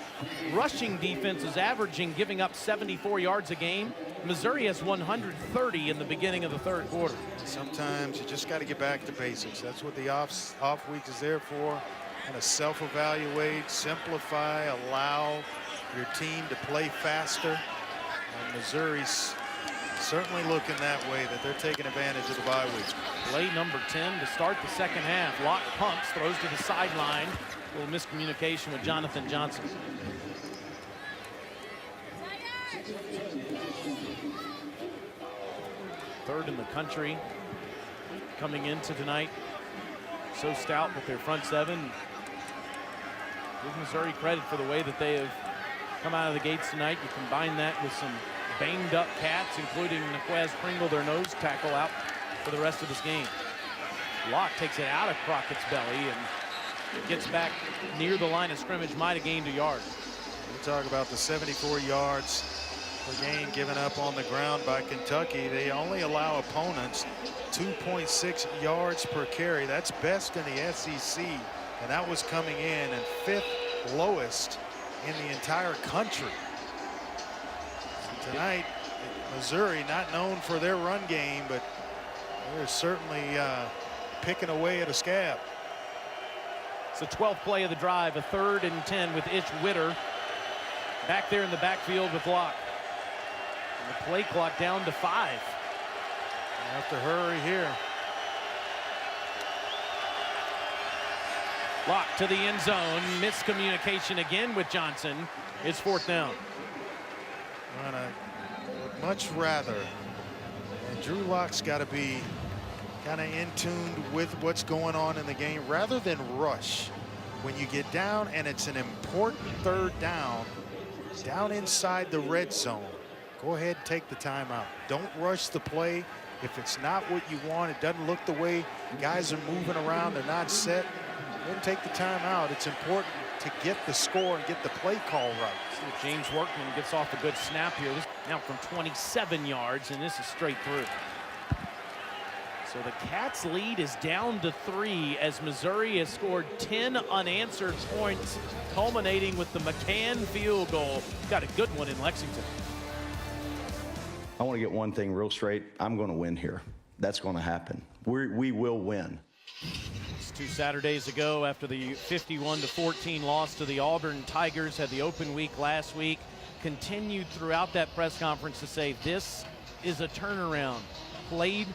A: rushing defense is averaging, giving up 74 yards a game. Missouri has 130 in the beginning of the third quarter.
B: Sometimes you just got to get back to basics. That's what the off week is there for. Kind of self-evaluate, simplify, allow your team to play faster. And Missouri's certainly looking that way, that they're taking advantage of the bye week.
A: Play number 10 to start the second half. Locke pumps, throws to the sideline. A little miscommunication with Jonathan Johnson. Third in the country coming into tonight. So stout with their front seven. Give Missouri credit for the way that they have come out of the gates tonight. You combine that with some banged up Cats, including Naquez Pringle, their nose tackle, out for the rest of this game. Locke takes it out of Crockett's belly and gets back near the line of scrimmage, might have gained a yard.
B: We talk about the 74 yards per game given up on the ground by Kentucky. They only allow opponents 2.6 yards per carry. That's best in the SEC, and that was coming in and 5th lowest in the entire country. Tonight, Missouri not known for their run game, but they're certainly picking away at a scab.
A: It's the 12th play of the drive, a 3rd and 10 with Ish Witter back there in the backfield with Locke. And the play clock down to 5.
B: You have to hurry here.
A: Locke to the end zone. Miscommunication again with Johnson. It's 4th down.
B: I would much rather, and Drew Locke's got to be kind of in tune with what's going on in the game rather than rush. When you get down and it's an important 3rd down inside the red zone, go ahead and take the timeout. Don't rush the play. If it's not what you want, it doesn't look the way guys are moving around, they're not set, then take the timeout. It's important to get the score and get the play call right.
A: So James Workman gets off a good snap here. This now from 27 yards, and this is straight through. So the Cats lead is down to 3 as Missouri has scored 10 unanswered points, culminating with the McCann field goal. Got a good one in Lexington.
F: I want to get one thing real straight. I'm going to win here. That's going to happen. We will win.
A: It's 2 Saturdays ago after the 51-14 loss to the Auburn Tigers. Had the open week last week. Continued throughout that press conference to say this is a turnaround. Played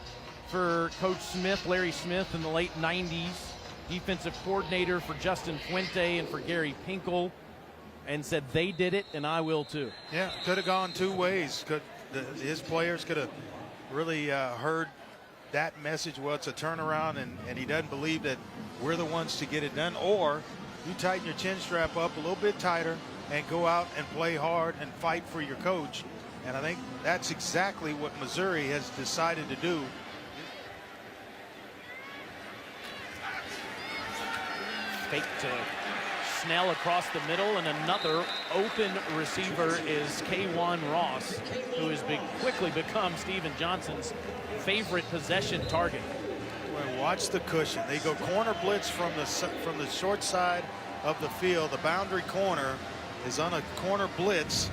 A: for Coach Smith, Larry Smith, in the late 90s. Defensive coordinator for Justin Fuente and for Gary Pinkel. And said they did it and I will too.
B: Yeah, could have gone 2 ways. His players could have really heard that message. Well, it's a turnaround, and he doesn't believe that we're the ones to get it done. Or you tighten your chin strap up a little bit tighter and go out and play hard and fight for your coach. And I think that's exactly what Missouri has decided to do.
A: Fake to Snell across the middle, and another open receiver is K'Wan Ross, who has quickly become Stephen Johnson's favorite possession target.
B: Well, watch the cushion. They go corner blitz from the short side of the field. The boundary corner is on a corner blitz,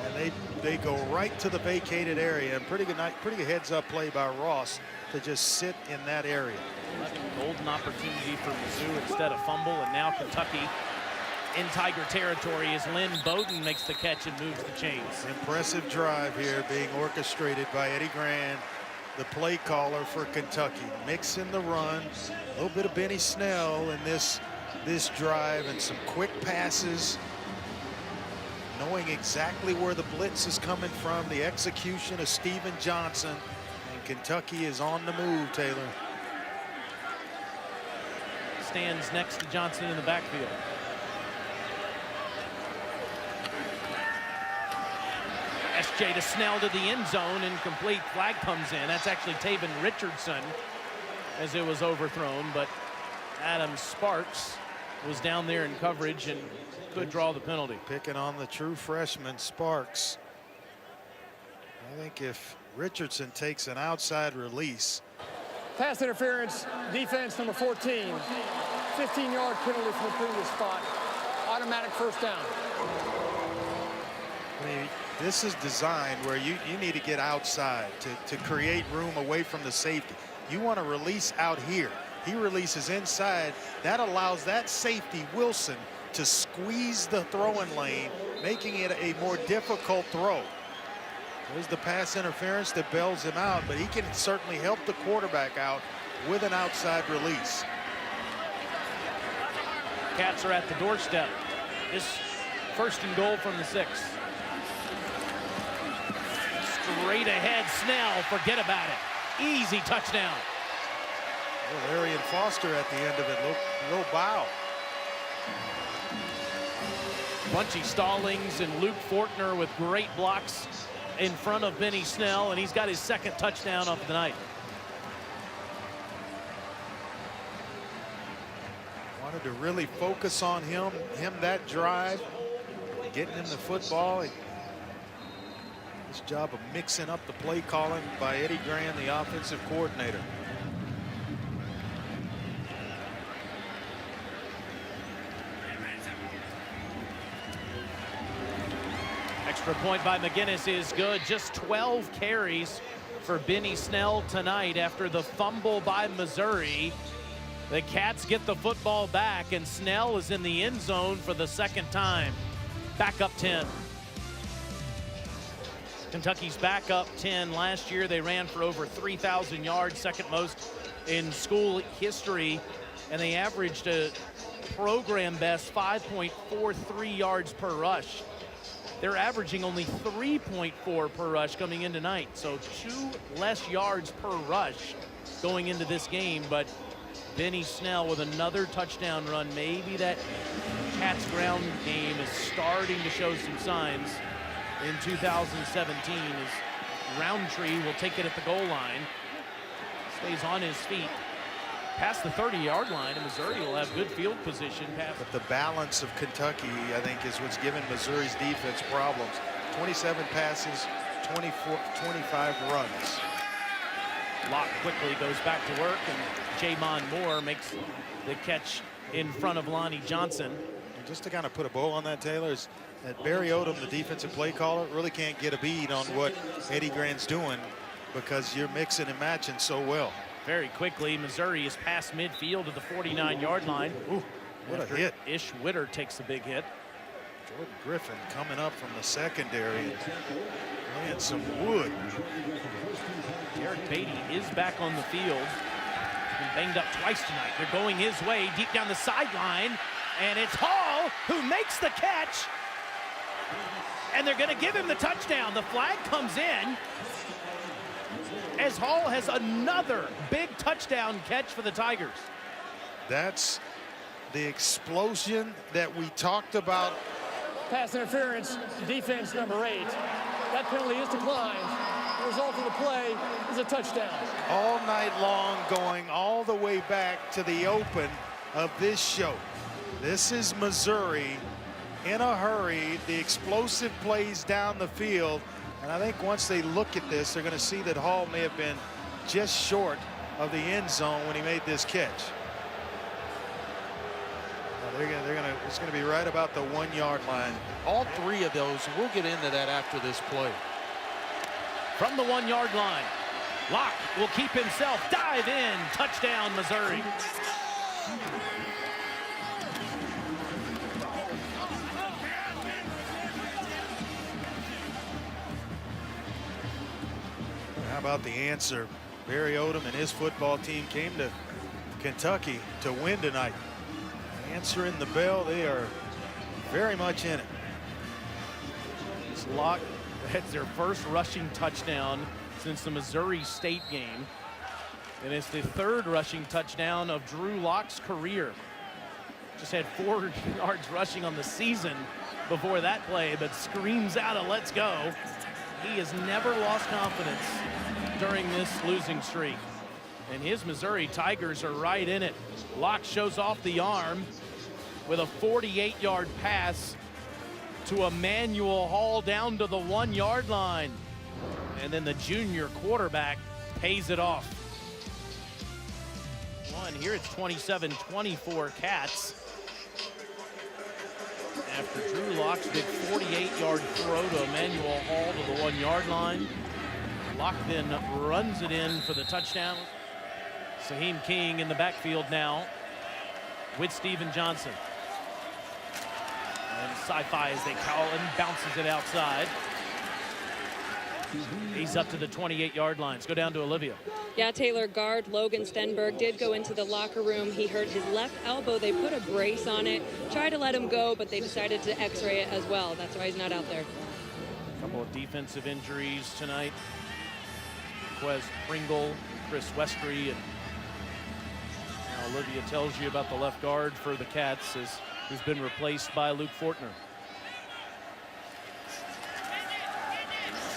B: and they they go right to the vacated area, and pretty good heads-up play by Ross to just sit in that area.
A: Golden opportunity for Mizzou instead of fumble, and now Kentucky in Tiger territory as Lynn Bowden makes the catch and moves the chains.
B: Impressive drive here being orchestrated by Eddie Gran, the play caller for Kentucky. Mixing the run, a little bit of Benny Snell in this drive, and some quick passes, knowing exactly where the blitz is coming from, the execution of Steven Johnson, and Kentucky is on the move, Taylor.
A: Stands next to Johnson in the backfield. SJ to Snell to the end zone, incomplete. Flag comes in. That's actually Taven Richardson as it was overthrown, but Adam Sparks was down there in coverage and could draw the penalty.
B: Picking on the true freshman Sparks. I think if Richardson takes an outside release.
G: Pass interference, defense number 14. 15-yard penalty from the previous spot. Automatic first down.
B: I mean, this is designed where you need to get outside to create room away from the safety. You want to release out here. He releases inside. That allows that safety, Wilson, to squeeze the throwing lane, making it a more difficult throw. There's the pass interference that bails him out, but he can certainly help the quarterback out with an outside release.
A: Cats are at the doorstep. This first and goal from the 6. Straight ahead, Snell, forget about it. Easy touchdown.
B: Well, Arian Foster at the end of it, little bow.
A: Bunchy Stallings and Luke Fortner with great blocks in front of Benny Snell, and he's got his second touchdown of the night.
B: Wanted to really focus on him that drive, getting him the football. This job of mixing up the play calling by Eddie Gran, the offensive coordinator.
A: Extra point by McGinnis is good. Just 12 carries for Benny Snell tonight after the fumble by Missouri. The Cats get the football back, and Snell is in the end zone for the second time. Back up 10. Kentucky's back up 10. Last year they ran for over 3,000 yards, second most in school history, and they averaged a program best 5.43 yards per rush. They're averaging only 3.4 per rush coming in tonight, so 2 less yards per rush going into this game. But Benny Snell with another touchdown run. Maybe that Cats ground game is starting to show some signs in 2017 as Roundtree will take it at the goal line. Stays on his feet past the 30-yard line, and Missouri will have good field position.
B: But the balance of Kentucky, I think, is what's given Missouri's defense problems. 27 passes, 25 runs.
A: Locke quickly goes back to work, and Jamon Moore makes the catch in front of Lonnie Johnson.
B: And just to kind of put a bow on that, Taylor, is that Barry Odom, the defensive play caller, really can't get a bead on what Eddie Gran's doing because you're mixing and matching so well.
A: Very quickly, Missouri is past midfield to the 49-yard line.
B: Ooh, what a hit.
A: Ish Witter takes the big hit.
B: Jordan Griffin coming up from the secondary, laying some wood.
A: Derek Beatty is back on the field. He's been banged up twice tonight. They're going his way deep down the sideline, and it's Hall who makes the catch. And they're going to give him the touchdown. The flag comes in as Hall has another big touchdown catch for the Tigers.
B: That's the explosion that we talked about.
G: Pass interference, defense number 8. That penalty is declined. The result of the play is a touchdown.
B: All night long, going all the way back to the open of this show. This is Missouri in a hurry, the explosive plays down the field. And I think once they look at this, they're going to see that Hall may have been just short of the end zone when he made this catch. Now It's gonna be right about the 1 yard line.
H: All three of those, we'll get into that after this play.
A: From the 1 yard line, Locke will keep himself, dive in, touchdown Missouri.
B: How about the answer? Barry Odom and his football team came to Kentucky to win tonight. Answering the bell, they are very much in it.
A: Locke had their first rushing touchdown since the Missouri State game. And it's the third rushing touchdown of Drew Locke's career. Just had 4 yards rushing on the season before that play, but screams out a let's go. He has never lost confidence during this losing streak. And his Missouri Tigers are right in it. Locke shows off the arm with a 48-yard pass to Emmanuel Hall down to the 1 yard line. And then the junior quarterback pays it off. Here it's 27-24 Cats. After Drew Locke's big 48-yard throw to Emmanuel Hall to the 1 yard line. Locke then runs it in for the touchdown. Saheem King in the backfield now with Steven Johnson. And sci-fi, as they call him, bounces it outside. He's up to the 28-yard line. Let's go down to Olivia.
C: Yeah, Taylor, guard Logan Stenberg did go into the locker room. He hurt his left elbow. They put a brace on it, tried to let him go, but they decided to x-ray it as well. That's why he's not out there.
A: A couple of defensive injuries tonight. Quez Pringle, Chris Westry, and now Olivia tells you about the left guard for the Cats, who's been replaced by Luke Fortner.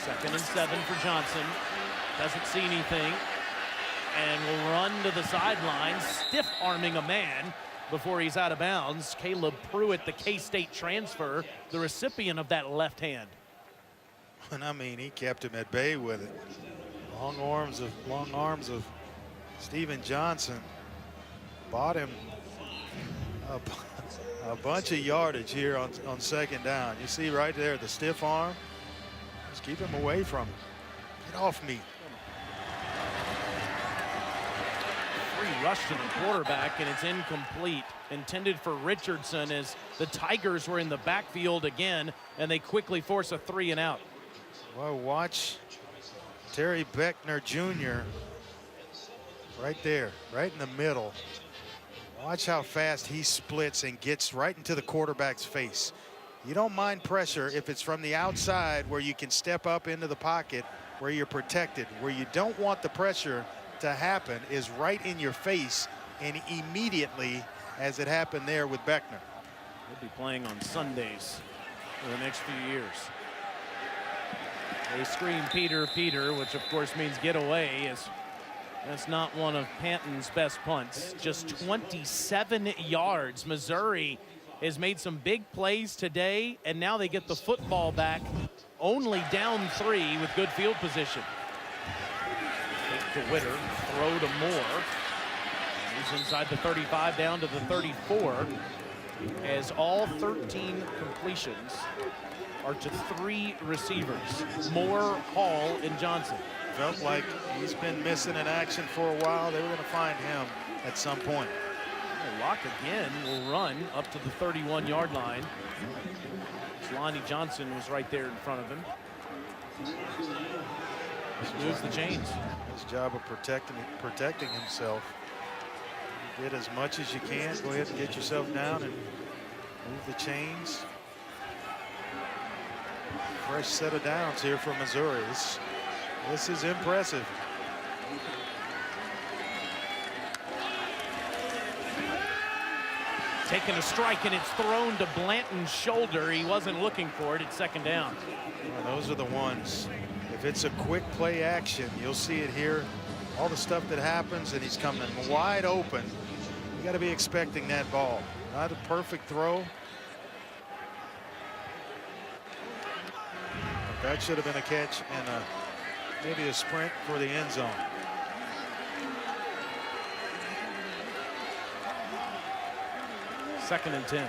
A: 2nd and 7 for Johnson. Doesn't see anything and will run to the sideline, stiff-arming a man before he's out of bounds. Caleb Pruitt, the K-State transfer, the recipient of that left hand.
B: And I mean, he kept him at bay with it. Long arms of Steven Johnson bought him a bunch of yardage here on 2nd down. You see right there the stiff arm. Just keep him away from him. Get off me.
A: Free rush to the quarterback, and it's incomplete. Intended for Richardson, as the Tigers were in the backfield again, and they quickly force a 3 and out.
B: Well, watch Terry Beckner Jr. right there, right in the middle. Watch how fast he splits and gets right into the quarterback's face. You don't mind pressure if it's from the outside where you can step up into the pocket where you're protected. Where you don't want the pressure to happen is right in your face, and immediately, as it happened there with Beckner.
A: He'll be playing on Sundays for the next few years. They scream Peter, Peter, which of course means get away, as that's not one of Panton's best punts. Just 27 yards. Missouri has made some big plays today, and now they get the football back, only down 3 with good field position. Fake to Witter, throw to Moore. He's inside the 35, down to the 34, as all 13 completions are to 3 receivers, Moore, Hall, and Johnson.
B: Felt like he's been missing in action for a while. They were going to find him at some point.
A: Locke again will run up to the 31-yard line. Lonnie Johnson was right there in front of him. Moves the chains.
B: His job of protecting himself. You did as much as you can. Go ahead and get yourself down and move the chains. Fresh set of downs here for Missouri. This is impressive.
A: Taking a strike, and it's thrown to Blanton's shoulder. He wasn't looking for it. It's 2nd down.
B: Well, those are the ones. If it's a quick play action, you'll see it here. All the stuff that happens, and he's coming wide open. You got to be expecting that ball. Not a perfect throw. But that should have been a catch and maybe a sprint for the end zone.
A: 2nd and 10.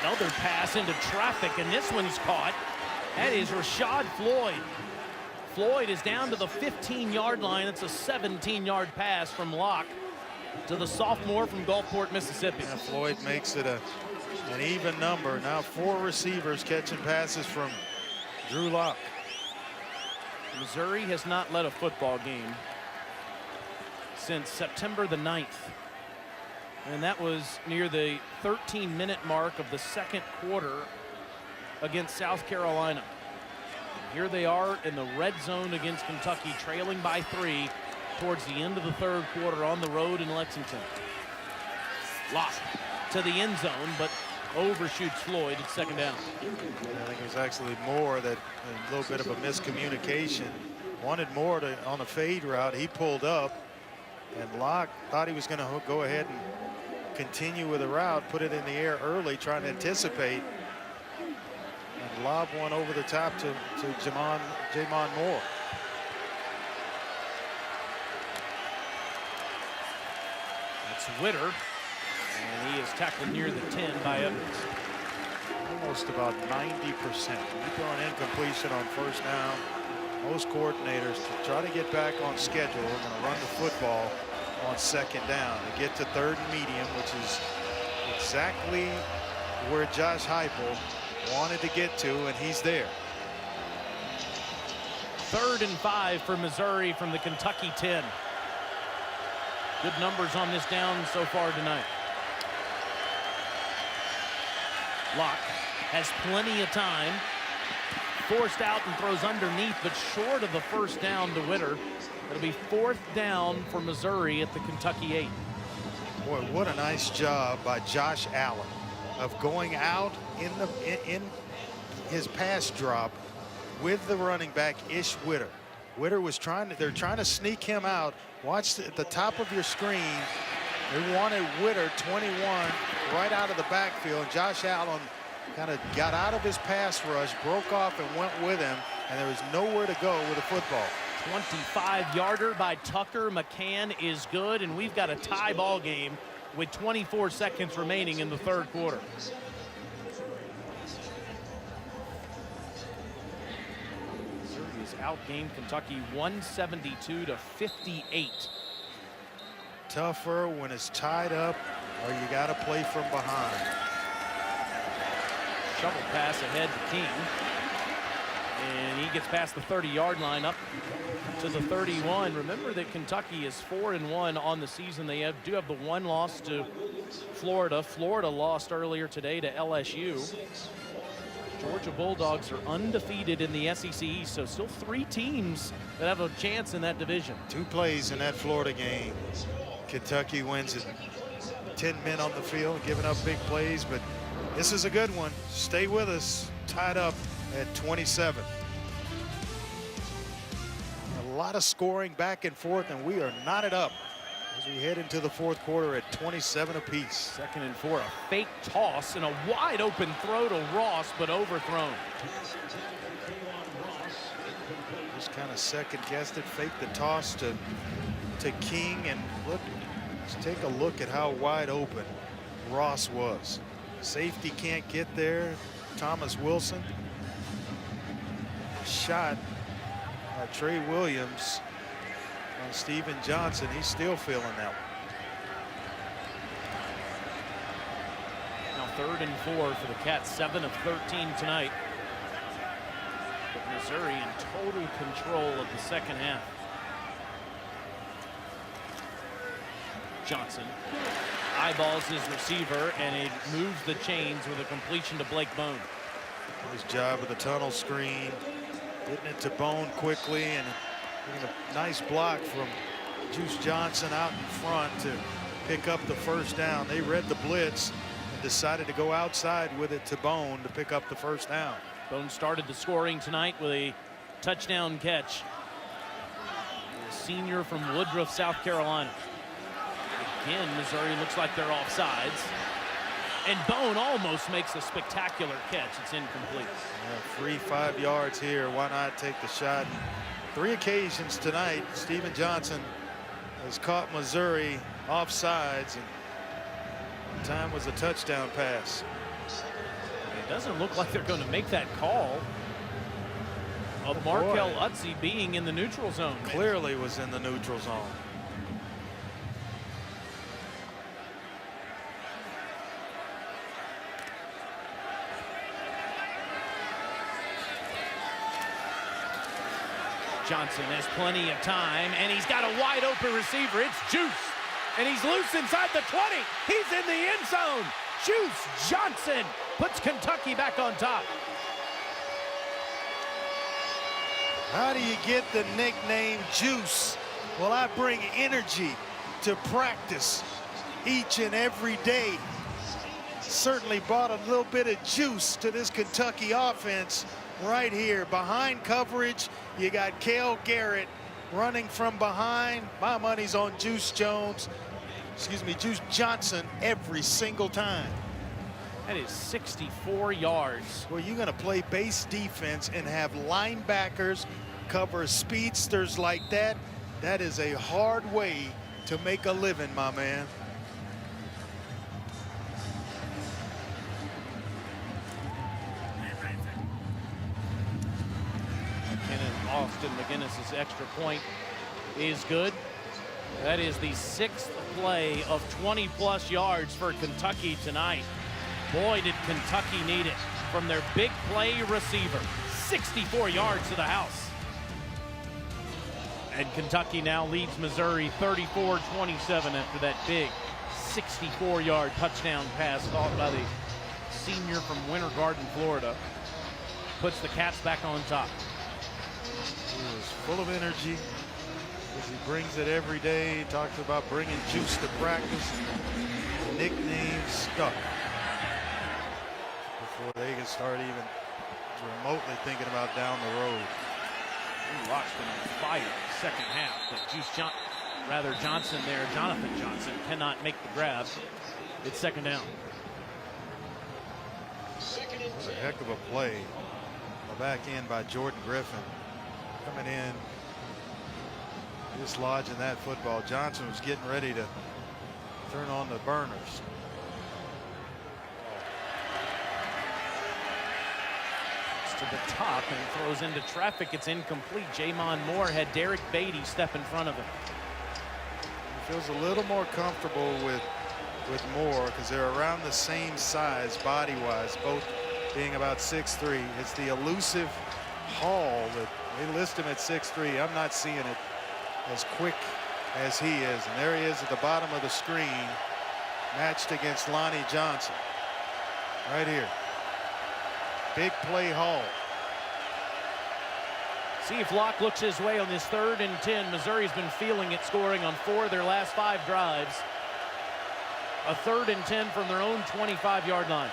A: Another pass into traffic, and this one's caught. That is Rashad Floyd. Floyd is down to the 15-yard line. It's a 17-yard pass from Locke to the sophomore from Gulfport, Mississippi.
B: And Floyd makes it an even number. Now 4 receivers catching passes from Drew Locke.
A: Missouri has not led a football game since September the 9th. And that was near the 13-minute mark of the 2nd quarter against South Carolina. Here they are in the red zone against Kentucky, trailing by 3 towards the end of the 3rd quarter on the road in Lexington. Locke to the end zone, but overshoots Floyd at 2nd down.
B: I think it was actually Moore that a little bit of a miscommunication. Wanted Moore to on the fade route. He pulled up, and Locke thought he was going to go ahead and continue with the route, put it in the air early, trying to anticipate, and lob one over the top to Jamon Moore.
A: That's Witter, and he is tackled near the 10 by Evans.
B: Almost about 90%. You throw an incompletion on 1st down. Most coordinators, to try to get back on schedule, are going to run the football on 2nd down to get to 3rd and medium, which is exactly where Josh Heupel wanted to get to, and he's there.
A: 3rd and 5 for Missouri from the Kentucky 10. Good numbers on this down so far tonight. Locke has plenty of time. Forced out and throws underneath, but short of the 1st down to Witter. It'll be 4th down for Missouri at the Kentucky 8.
B: Boy, what a nice job by Josh Allen of going out in his pass drop with the running back Ish Witter. Witter was they're trying to sneak him out. Watch at the top of your screen. They wanted Witter 21 right out of the backfield. And Josh Allen kind of got out of his pass rush, broke off and went with him, and there was nowhere to go with the football.
A: 25-yarder by Tucker McCann is good, and we've got a tie ball game with 24 seconds remaining in the 3rd quarter. Missouri has outgained Kentucky 172-58.
B: Tougher when it's tied up, or you got to play from behind.
A: Shovel pass ahead to King, and he gets past the 30-yard line up to the 31. Remember that Kentucky is 4-1 on the season. They do have the 1 loss to Florida. Florida lost earlier today to LSU. Georgia Bulldogs are undefeated in the SEC East, so still 3 teams that have a chance in that division.
B: 2 plays in that Florida game. Kentucky wins it. 10 men on the field, giving up big plays, but this is a good one. Stay with us. Tied up at 27. A lot of scoring back and forth, and we are knotted up as we head into the 4th quarter at 27 apiece.
A: 2nd and 4, a fake toss and a wide open throw to Ross, but overthrown.
B: Just kind of second guessed it, faked the toss to King, and look, let's take a look at how wide open Ross was. Safety can't get there. Thomas Wilson. Shot by Trey Williams on Steven Johnson. He's still feeling that one.
A: Now 3rd and 4 for the Cats, 7 of 13 tonight. But Missouri in total control of the 2nd half. Johnson eyeballs his receiver, and it moves the chains with a completion to Blake Bone.
B: Nice job with the tunnel screen, getting it to Bone quickly, and getting a nice block from Juice Johnson out in front to pick up the 1st down. They read the blitz and decided to go outside with it to Bone to pick up the 1st down.
A: Bone started the scoring tonight with a touchdown catch. A senior from Woodruff, South Carolina. Again, Missouri looks like they're offsides. And Bone almost makes a spectacular catch. It's incomplete.
B: Yeah, free 5 yards here. Why not take the shot? 3 occasions tonight, Steven Johnson has caught Missouri offsides, and time was a touchdown pass.
A: It doesn't look like they're going to make that call of Markel Utze being in the neutral zone.
B: Clearly was in the neutral zone.
A: Johnson has plenty of time, and he's got a wide open receiver. It's Juice, and he's loose inside the 20. He's in the end zone. Juice Johnson puts Kentucky back on top.
B: How do you get the nickname Juice? Well, I bring energy to practice each and every day. Certainly brought a little bit of juice to this Kentucky offense right here. Behind coverage, you got Cale Garrett running from behind. My money's on Juice Johnson every single time.
A: That is 64 yards.
B: Well, you're going to play base defense and have linebackers cover speedsters like that. That is a hard way to make a living, my man.
A: And Austin McGinnis's extra point is good. That is the 6th play of 20-plus yards for Kentucky tonight. Boy, did Kentucky need it from their big play receiver. 64 yards to the house. And Kentucky now leads Missouri 34-27 after that big 64-yard touchdown pass caught by the senior from Winter Garden, Florida. Puts the Cats back on top.
B: He was full of energy as he brings it every day. He talks about bringing juice to practice. Nickname stuck. Before they can start even remotely thinking about down the road.
A: Rock's been on fire second half, but Johnson there, Jonathan Johnson, cannot make the grab. It's second down.
B: What a heck of a play. The back end by Jordan Griffin. Coming in, dislodging that football. Johnson was getting ready to turn on the burners.
A: To the top and throws into traffic. It's incomplete. Jamon Moore had Derek Beatty step in front of him.
B: He feels a little more comfortable with Moore because they're around the same size body-wise, both being about 6'3". It's the elusive Hall that they list him at 6'3". I'm not seeing it as quick as he is. And there he is at the bottom of the screen, matched against Lonnie Johnson. Right here. Big play Hall.
A: See if Locke looks his way on this 3rd and 10. Missouri's been feeling it, scoring on 4 of their last 5 drives. A 3rd and 10 from their own 25-yard line.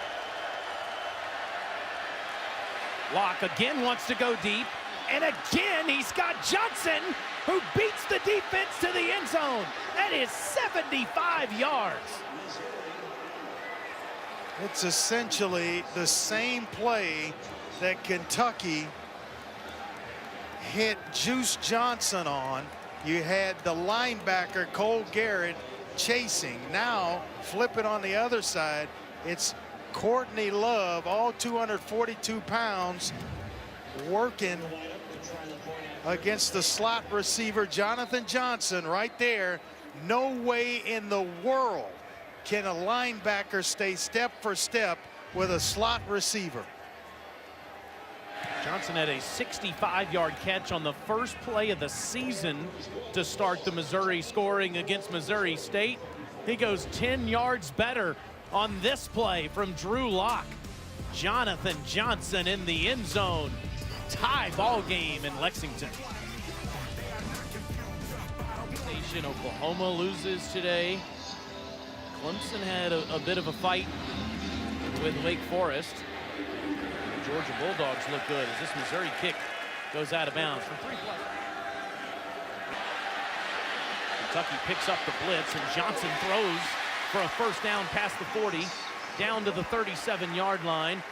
A: Locke again wants to go deep, and again he's got Johnson, who beats the defense to the end zone. That is 75 yards.
B: It's essentially the same play that Kentucky hit Juice Johnson on. You had the linebacker Cole Garrett chasing. Now flip it on the other side. It's Courtney Love, all 242 pounds, working against the slot receiver Jonathan Johnson right there. No way in the world can a linebacker stay step for step with a slot receiver.
A: Johnson had a 65-yard catch on the first play of the season to start the Missouri scoring against Missouri State. He goes 10 yards better on this play from Drew Locke. Jonathan Johnson in the end zone. Tie ball game in Lexington. Nation, Oklahoma loses today. Clemson had a bit of a fight with Wake Forest. The Georgia Bulldogs look good as this Missouri kick goes out of bounds from 3 plus. Kentucky picks up the blitz, and Johnson throws for a first down past the 40, down to the 37-yard line.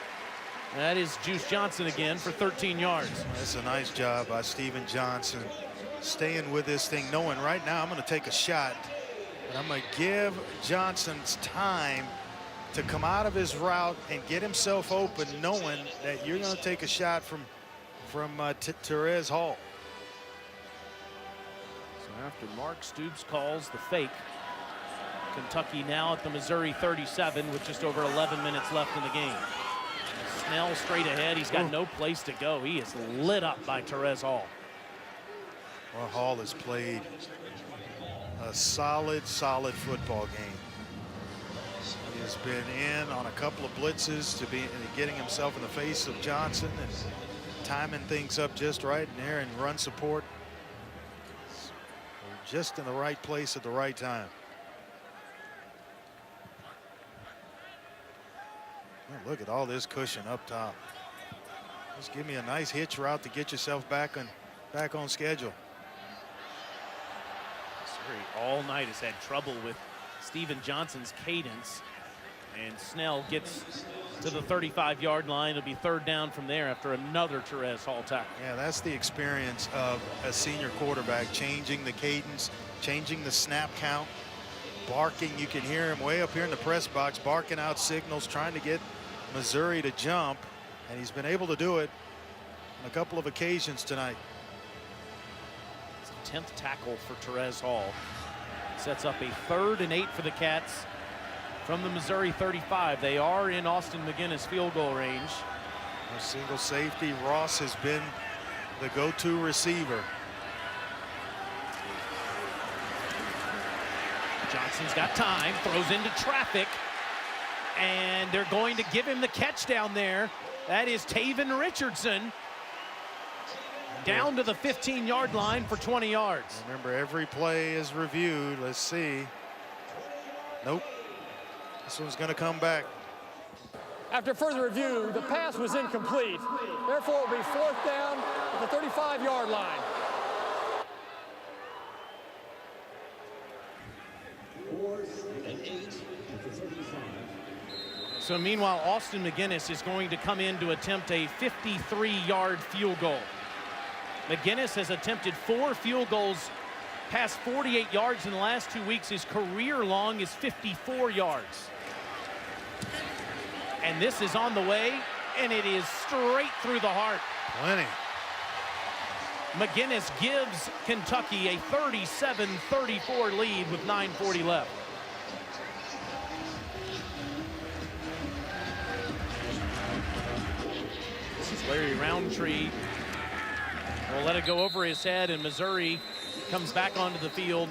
A: That is Juice Johnson again for 13 yards.
B: That's a nice job by Steven Johnson. staying with this thing, knowing right now I'm going to take a shot, but I'm going to give Johnson's time to come out of his route and get himself open, knowing that you're going to take a shot from Terez Hall.
A: So after Mark Stoops calls the fake, Kentucky now at the Missouri 37 with just over 11 minutes left in the game. Snell straight ahead. He's got no place to go. He is lit up by Terez Hall.
B: Well, Hall has played a solid football game. He has been in on a couple of blitzes to be getting himself in the face of Johnson and timing things up just right in there, and run support just in the right place at the right time. Oh, look at all this cushion up top. Just give me a nice hitch route to get yourself back on schedule.
A: Missouri all night has had trouble with Steven Johnson's cadence, and Snell gets to the 35-yard line. It'll be third down from there after another Terez Hall tackle.
B: Yeah, that's the experience of a senior quarterback, changing the cadence, changing the snap count, barking. You can hear him way up here in the press box barking out signals, trying to get Missouri to jump, and he's been able to do it on a couple of occasions tonight.
A: It's the 10th tackle for Terez Hall. Sets up a 3rd and 8 for the Cats from the Missouri 35. They are in Austin McGinnis field goal range.
B: A single safety. Ross has been the go-to receiver.
A: Johnson's got time, throws into traffic, and they're going to give him the catch down there. That is Taven Richardson, down to the 15-yard line for 20 yards.
B: Remember, every play is reviewed. Let's see. Nope. This one's going to come back.
G: After further review, the pass was incomplete. Therefore, it will be 4th down at the 35-yard line.
A: So meanwhile, Austin McGinnis is going to come in to attempt a 53-yard field goal. McGinnis has attempted 4 field goals past 48 yards in the last 2 weeks. His career long is 54 yards. And this is on the way, and it is straight through the heart.
B: Plenty.
A: McGinnis gives Kentucky a 37-34 lead with 9:40 left. This is Larry Roundtree. Will let it go over his head, and Missouri comes back onto the field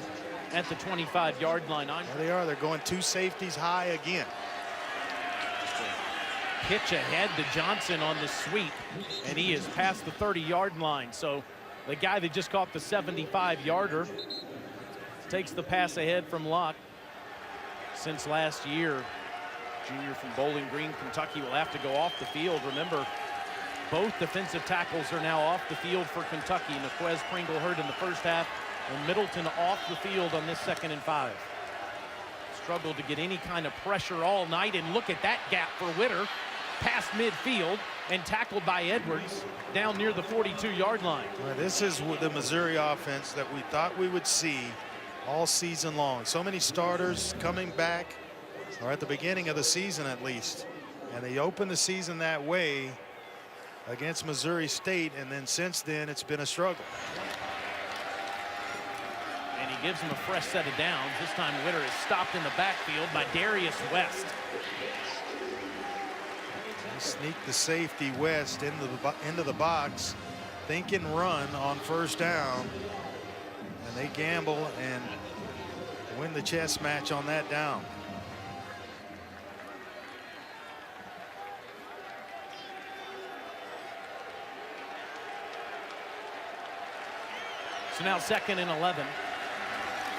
A: at the 25-yard line.
B: There they are. They're going 2 safeties high again.
A: Pitch ahead to Johnson on the sweep, and he is past the 30-yard line. So the guy that just caught the 75-yarder takes the pass ahead from Locke. Since last year, junior from Bowling Green, Kentucky will have to go off the field. Remember, both defensive tackles are now off the field for Kentucky. Naquez Pringle hurt in the first half, and Middleton off the field on this 2nd and 5. Struggled to get any kind of pressure all night, and look at that gap for Witter. Past midfield and tackled by Edwards down near the 42-yard line.
B: Well, this is the Missouri offense that we thought we would see all season long. So many starters coming back, or at the beginning of the season at least. And they opened the season that way against Missouri State, and then since then it's been a struggle.
A: And he gives him a fresh set of downs. This time Witter is stopped in the backfield by Darius West.
B: Sneak the safety West into the box, thinking run on 1st down, and they gamble and win the chess match on that down.
A: So now 2nd and 11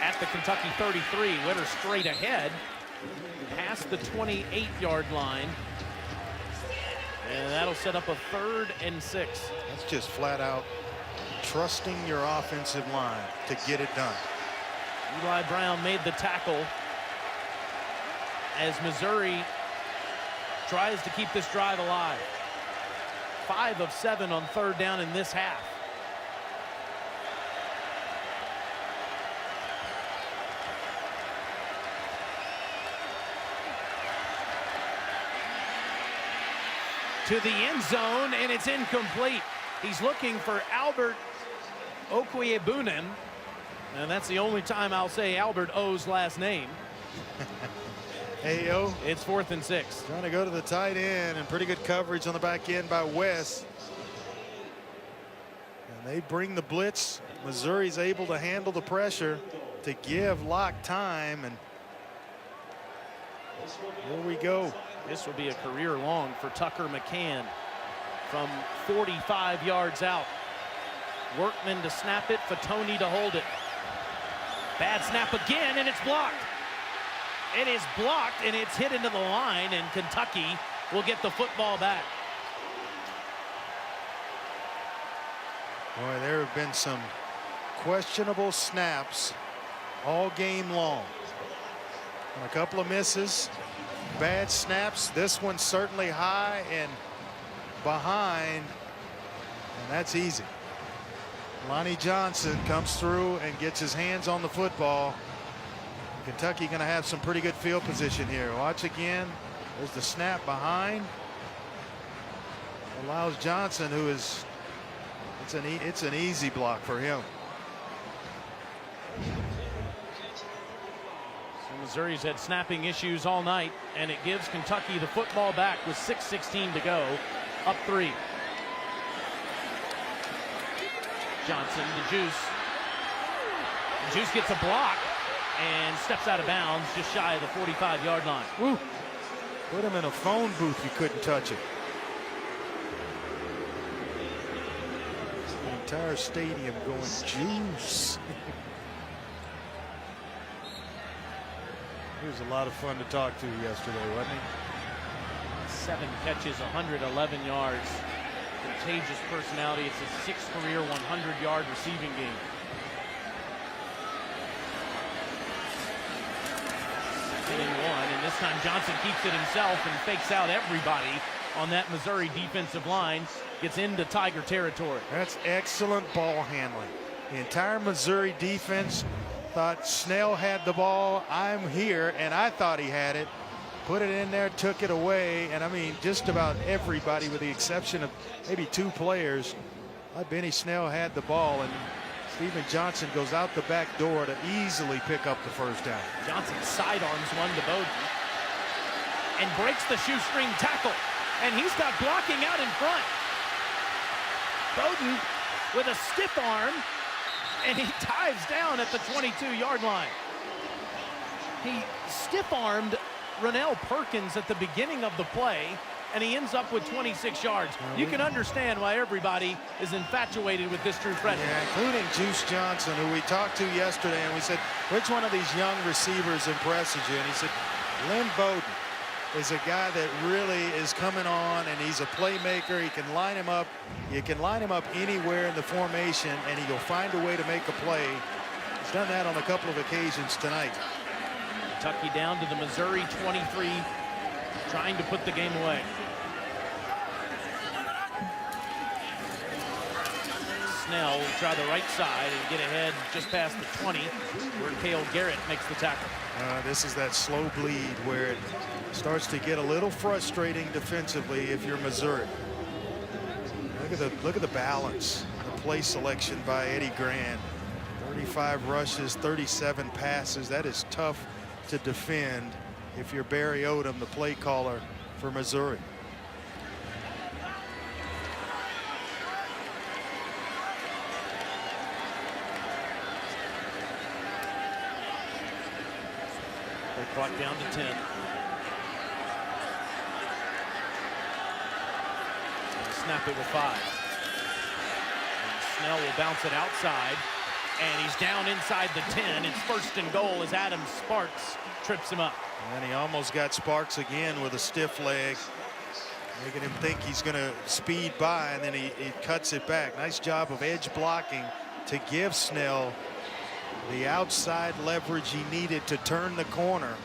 A: at the Kentucky 33. Witter straight ahead past the 28-yard line. And that'll set up a 3rd and 6.
B: That's just flat out trusting your offensive line to get it done.
A: Eli Brown made the tackle as Missouri tries to keep this drive alive. 5 of 7 on 3rd down in this half. to the end zone, and it's incomplete. He's looking for Albert Okwuegbunam, and that's the only time I'll say Albert O's last name.
B: Ayo.
A: It's 4th and 6.
B: Trying to go to the tight end, and pretty good coverage on the back end by West. And they bring the blitz. Missouri's able to handle the pressure to give Locke time, and here we go.
A: This will be a career long for Tucker McCann from 45 yards out. Workman to snap it, Fatoni to hold it. Bad snap again, and it's blocked. It is blocked, and it's hit into the line, and Kentucky will get the football back.
B: Boy, there have been some questionable snaps all game long. And a couple of misses, bad snaps. This one's certainly high and behind, and that's easy. Lonnie Johnson comes through and gets his hands on the football. Kentucky going to have some pretty good field position here. Watch again. There's the snap behind. Allows Johnson, who is, it's an easy block for him.
A: So Missouri's had snapping issues all night, and it gives Kentucky the football back with 6:16 to go, up 3. Johnson to Juice. Juice gets a block and steps out of bounds just shy of the 45-yard line.
B: Woo. Put him in a phone booth, you couldn't touch it. The entire stadium going Juice. He was a lot of fun to talk to yesterday, wasn't he?
A: 7 catches, 111 yards. Contagious personality. It's his 6th career 100-yard receiving game. Second and 1, and this time Johnson keeps it himself and fakes out everybody on that Missouri defensive line. Gets into Tiger territory.
B: That's excellent ball handling. The entire Missouri defense thought Snell had the ball. I'm here, and I thought he had it. Put it in there, took it away, and I mean just about everybody with the exception of maybe 2 players. Benny Snell had the ball, and Stephen Johnson goes out the back door to easily pick up the first down.
A: Johnson sidearms one to Bowden and breaks the shoestring tackle, and he's got blocking out in front. Bowden with a stiff arm, and he dives down at the 22-yard line. He stiff-armed Ronell Perkins at the beginning of the play, and he ends up with 26 yards. You can understand why everybody is infatuated with this true freshman.
B: Yeah, including Juice Johnson, who we talked to yesterday, and we said, which one of these young receivers impresses you? And he said, Lynn Bowden is a guy that really is coming on, and he's a playmaker. He can line him up. You can line him up anywhere in the formation, and he'll find a way to make a play. He's done that on a couple of occasions tonight.
A: Kentucky down to the Missouri 23, trying to put the game away. Snell will try the right side and get ahead just past the 20, where Cale Garrett makes the tackle.
B: This is that slow bleed where it starts to get a little frustrating defensively if you're Missouri. Look at the balance, the play selection by Eddie Gran. 35 rushes, 37 passes. That is tough to defend if you're Barry Odom, the play caller for Missouri.
A: They clock down to 10. And snap it with 5. And Snell will bounce it outside. And he's down inside the 10. It's 1st and goal as Adam Sparks trips him up.
B: And he almost got Sparks again with a stiff leg, making him think he's going to speed by, and then he cuts it back. Nice job of edge blocking to give Snell the outside leverage he needed to turn the corner.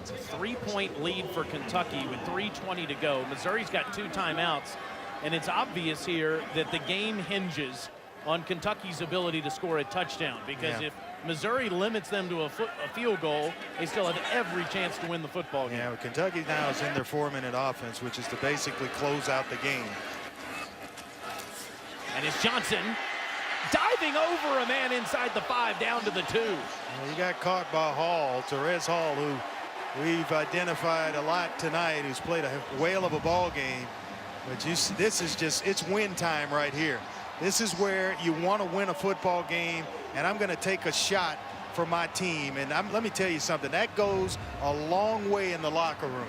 A: It's a 3-point lead for Kentucky with 3:20 to go. Missouri's got 2 timeouts. And it's obvious here that the game hinges on Kentucky's ability to score a touchdown, because if Missouri limits them to a field goal, they still have every chance to win the football game.
B: Yeah, Kentucky now is in their 4-minute offense, which is to basically close out the game.
A: And it's Johnson diving over a man inside the 5 down to the 2.
B: Well, he got caught by Hall, Terez Hall, who we've identified a lot tonight, who's played a whale of a ball game. But this is just, it's win time right here. This is where you want to win a football game, and I'm going to take a shot for my team. And let me tell you something, that goes a long way in the locker room.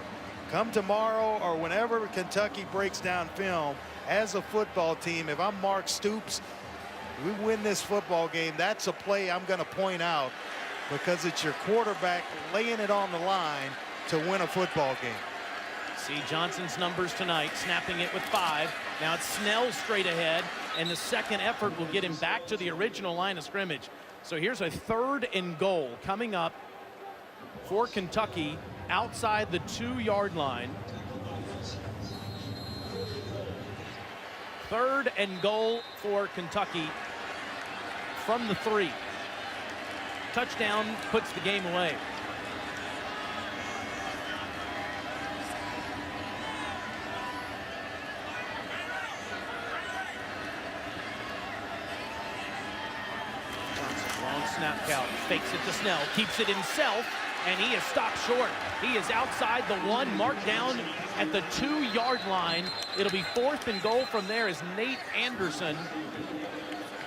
B: Come tomorrow or whenever Kentucky breaks down film, as a football team, if I'm Mark Stoops, we win this football game, that's a play I'm going to point out because it's your quarterback laying it on the line to win a football game.
A: See Johnson's numbers tonight, snapping it with 5. Now it's Snell straight ahead, and the second effort will get him back to the original line of scrimmage. So here's a 3rd and goal coming up for Kentucky outside the 2-yard line. 3rd and goal for Kentucky from the 3. Touchdown puts the game away. Long snap count, fakes it to Snell, keeps it himself, and he is stopped short. He is outside the 1, marked down at the 2-yard line. It'll be 4th and goal from there as Nate Anderson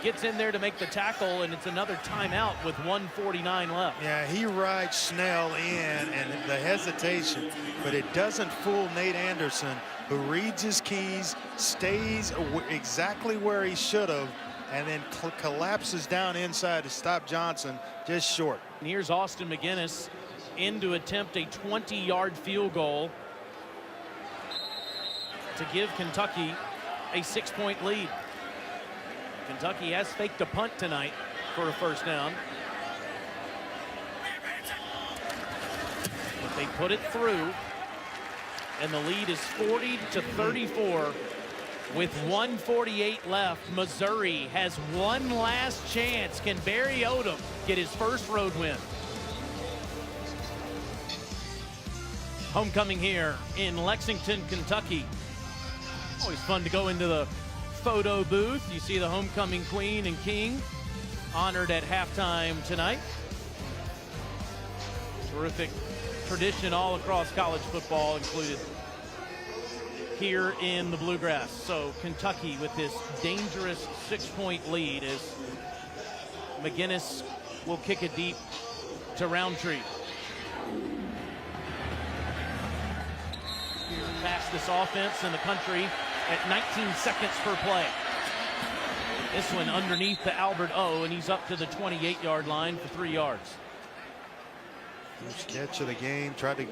A: gets in there to make the tackle, and it's another timeout with 1:49 left.
B: Yeah, he rides Snell in, and the hesitation, but it doesn't fool Nate Anderson, who reads his keys, stays exactly where he should have, and then collapses down inside to stop Johnson just short.
A: And here's Austin McGinnis in to attempt a 20-yard field goal to give Kentucky a 6-point lead. Kentucky has faked a punt tonight for a 1st down. But they put it through, and the lead is 40-34 with 1:48 left. Missouri has one last chance. Can Barry Odom get his first road win? Homecoming here in Lexington, Kentucky. Always fun to go into the photo booth. You see the homecoming queen and king honored at halftime tonight. Terrific tradition all across college football, included here in the Bluegrass. So Kentucky with this dangerous 6-point lead as McGinnis will kick it deep to Roundtree. Fastest offense in the country at 19 seconds per play. This one underneath the Albert O, and he's up to the 28-yard line for 3 yards.
B: First catch of the game, tried to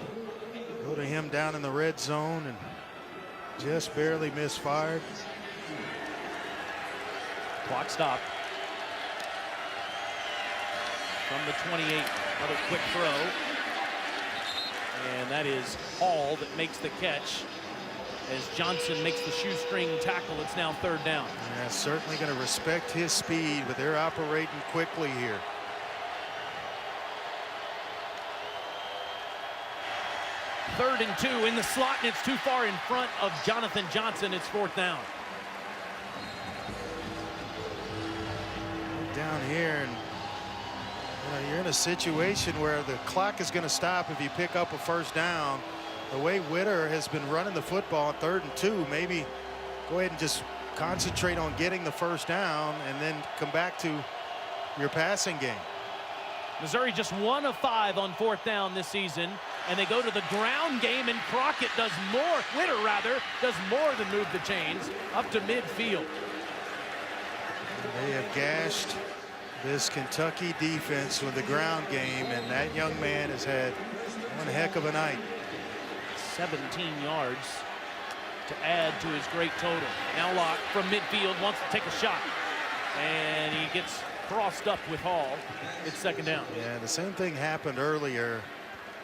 B: go to him down in the red zone and just barely misfired.
A: Clock stopped. From the 28, another quick throw. And that is Hall that makes the catch as Johnson makes the shoestring tackle. It's now 3rd down.
B: Yeah, certainly going to respect his speed, but they're operating quickly here.
A: Third and 2 in the slot, and it's too far in front of Jonathan Johnson. It's 4th down.
B: Down here, and you're in a situation where the clock is going to stop if you pick up a 1st down. The way Witter has been running the football on 3rd and 2, maybe go ahead and just concentrate on getting the 1st down and then come back to your passing game.
A: Missouri just 1 of 5 on 4th down this season, and they go to the ground game, and Crockett does more, Witter rather, does more than move the chains up to midfield.
B: They have gashed this Kentucky defense with the ground game, and that young man has had one heck of a night.
A: 17 yards to add to his great total. Now Locke from midfield wants to take a shot, and he gets crossed up with Hall. It's 2nd down.
B: Yeah, the same thing happened earlier,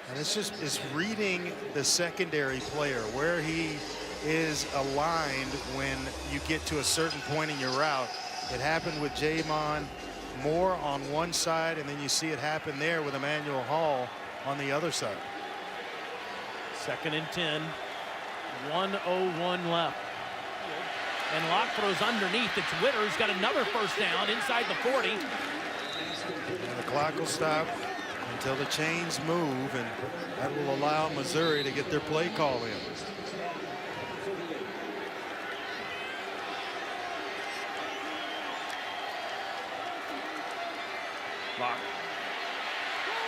B: and it's reading the secondary player where he is aligned when you get to a certain point in your route. It happened with Jamon Moore on one side, and then you see it happen there with Emmanuel Hall on the other side.
A: 2nd and 10. 1:01 left. And Locke throws underneath. It's Witter who's got another first down inside the 40.
B: And the clock will stop until the chains move, and that will allow Missouri to get their play call in.
A: Locke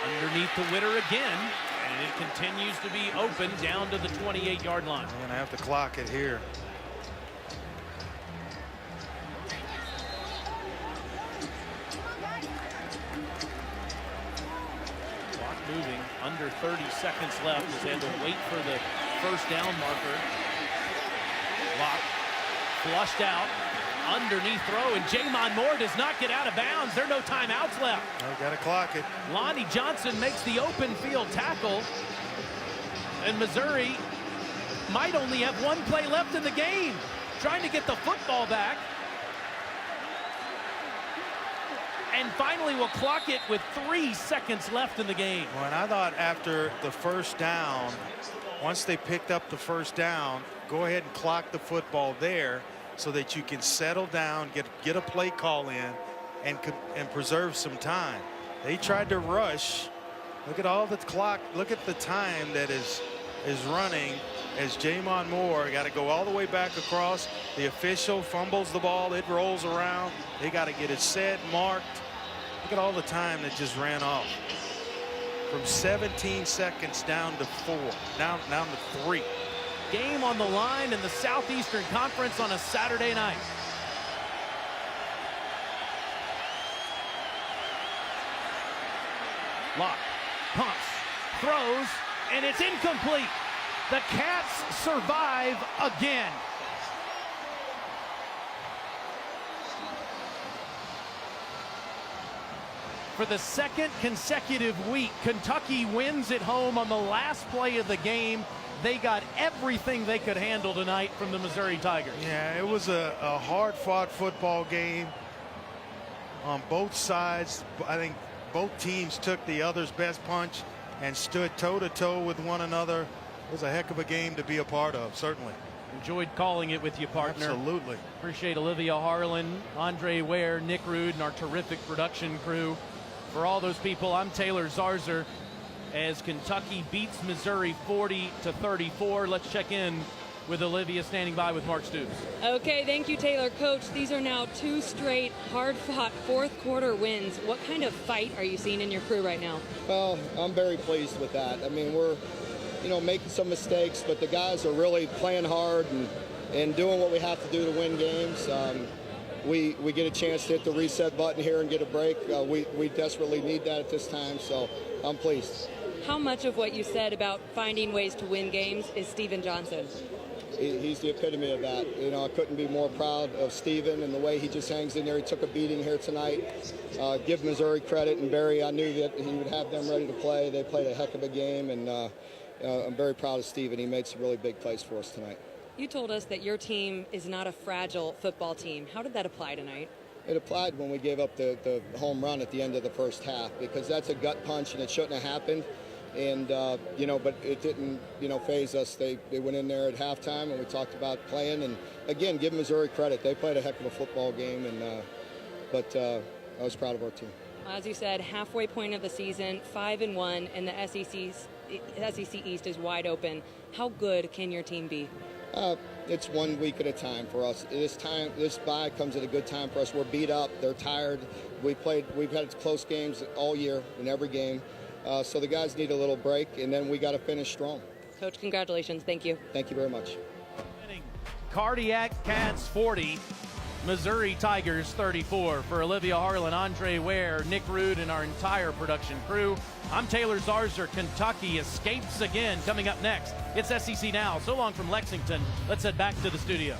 A: underneath to Witter again, and it continues to be open down to the 28-yard line.
B: They're going to have to clock it here.
A: Clock moving, under 30 seconds left as they had to wait for the first down marker. Locke flushed out. Underneath throw, and Jamon Moore does not get out of bounds. There are no timeouts left.
B: Got to clock it.
A: Lonnie Johnson makes the open field tackle, and Missouri might only have one play left in the game, trying to get the football back. And finally will clock it with 3 seconds left in the game.
B: Well, and I thought after the first down, once they picked up the first down, go ahead and clock the football there, so that you can settle down, get a play call in, and preserve some time. They tried to rush. Look at all the clock. Look at the time that is running as Jamon Moore got to go all the way back across. The official fumbles the ball. It rolls around. They got to get it set, marked. Look at all the time that just ran off. From 17 seconds down to 4, down to 3.
A: Game on the line in the Southeastern Conference on a Saturday night. Locke pumps, throws, and it's incomplete. The Cats survive again. For the 2nd consecutive week, Kentucky wins at home on the last play of the game. They got everything they could handle tonight from the Missouri Tigers.
B: Yeah, it was a hard-fought football game on both sides. I think both teams took the other's best punch and stood toe-to-toe with one another. It was a heck of a game to be a part of, certainly.
A: Enjoyed calling it with you, partner.
B: Absolutely.
A: Appreciate Olivia Harlan, Andre Ware, Nick Rude, and our terrific production crew. For all those people, I'm Taylor Zarzour. As Kentucky beats Missouri 40-34. Let's check in with Olivia, standing by with Mark Stoops.
C: Okay, thank you, Taylor. Coach, these are now 2 straight hard-fought fourth-quarter wins. What kind of fight are you seeing in your crew right now?
D: Well, I'm very pleased with that. I mean, we're, making some mistakes, but the guys are really playing hard and doing what we have to do to win games. We get a chance to hit the reset button here and get a break. We desperately need that at this time, so I'm pleased.
C: How much of what you said about finding ways to win games is Steven Johnson?
D: He's the epitome of that. I couldn't be more proud of Steven and the way he just hangs in there. He took a beating here tonight. Give Missouri credit, and Barry, I knew that he would have them ready to play. They played a heck of a game, and I'm very proud of Steven. He made some really big plays for us tonight.
C: You told us that your team is not a fragile football team. How did that apply tonight?
D: It applied when we gave up the home run at the end of the first half, because that's a gut punch and it shouldn't have happened. And, but it didn't, phase us. They went in there at halftime and we talked about playing. And, again, give Missouri credit. They played a heck of a football game, but I was proud of our team.
C: As you said, halfway point of the season, 5-1, and the SEC East is wide open. How good can your team be?
D: It's 1 week at a time for us. This bye comes at a good time for us. We're beat up. They're tired. We've had close games all year in every game. So the guys need a little break, and then we got to finish strong.
C: Coach, congratulations. Thank you.
D: Thank you very much.
A: Cardiac Cats 40, Missouri Tigers 34. For Olivia Harlan, Andre Ware, Nick Rude, and our entire production crew, I'm Taylor Zarzour. Kentucky escapes again. Coming up next, it's SEC Now. So long from Lexington. Let's head back to the studio.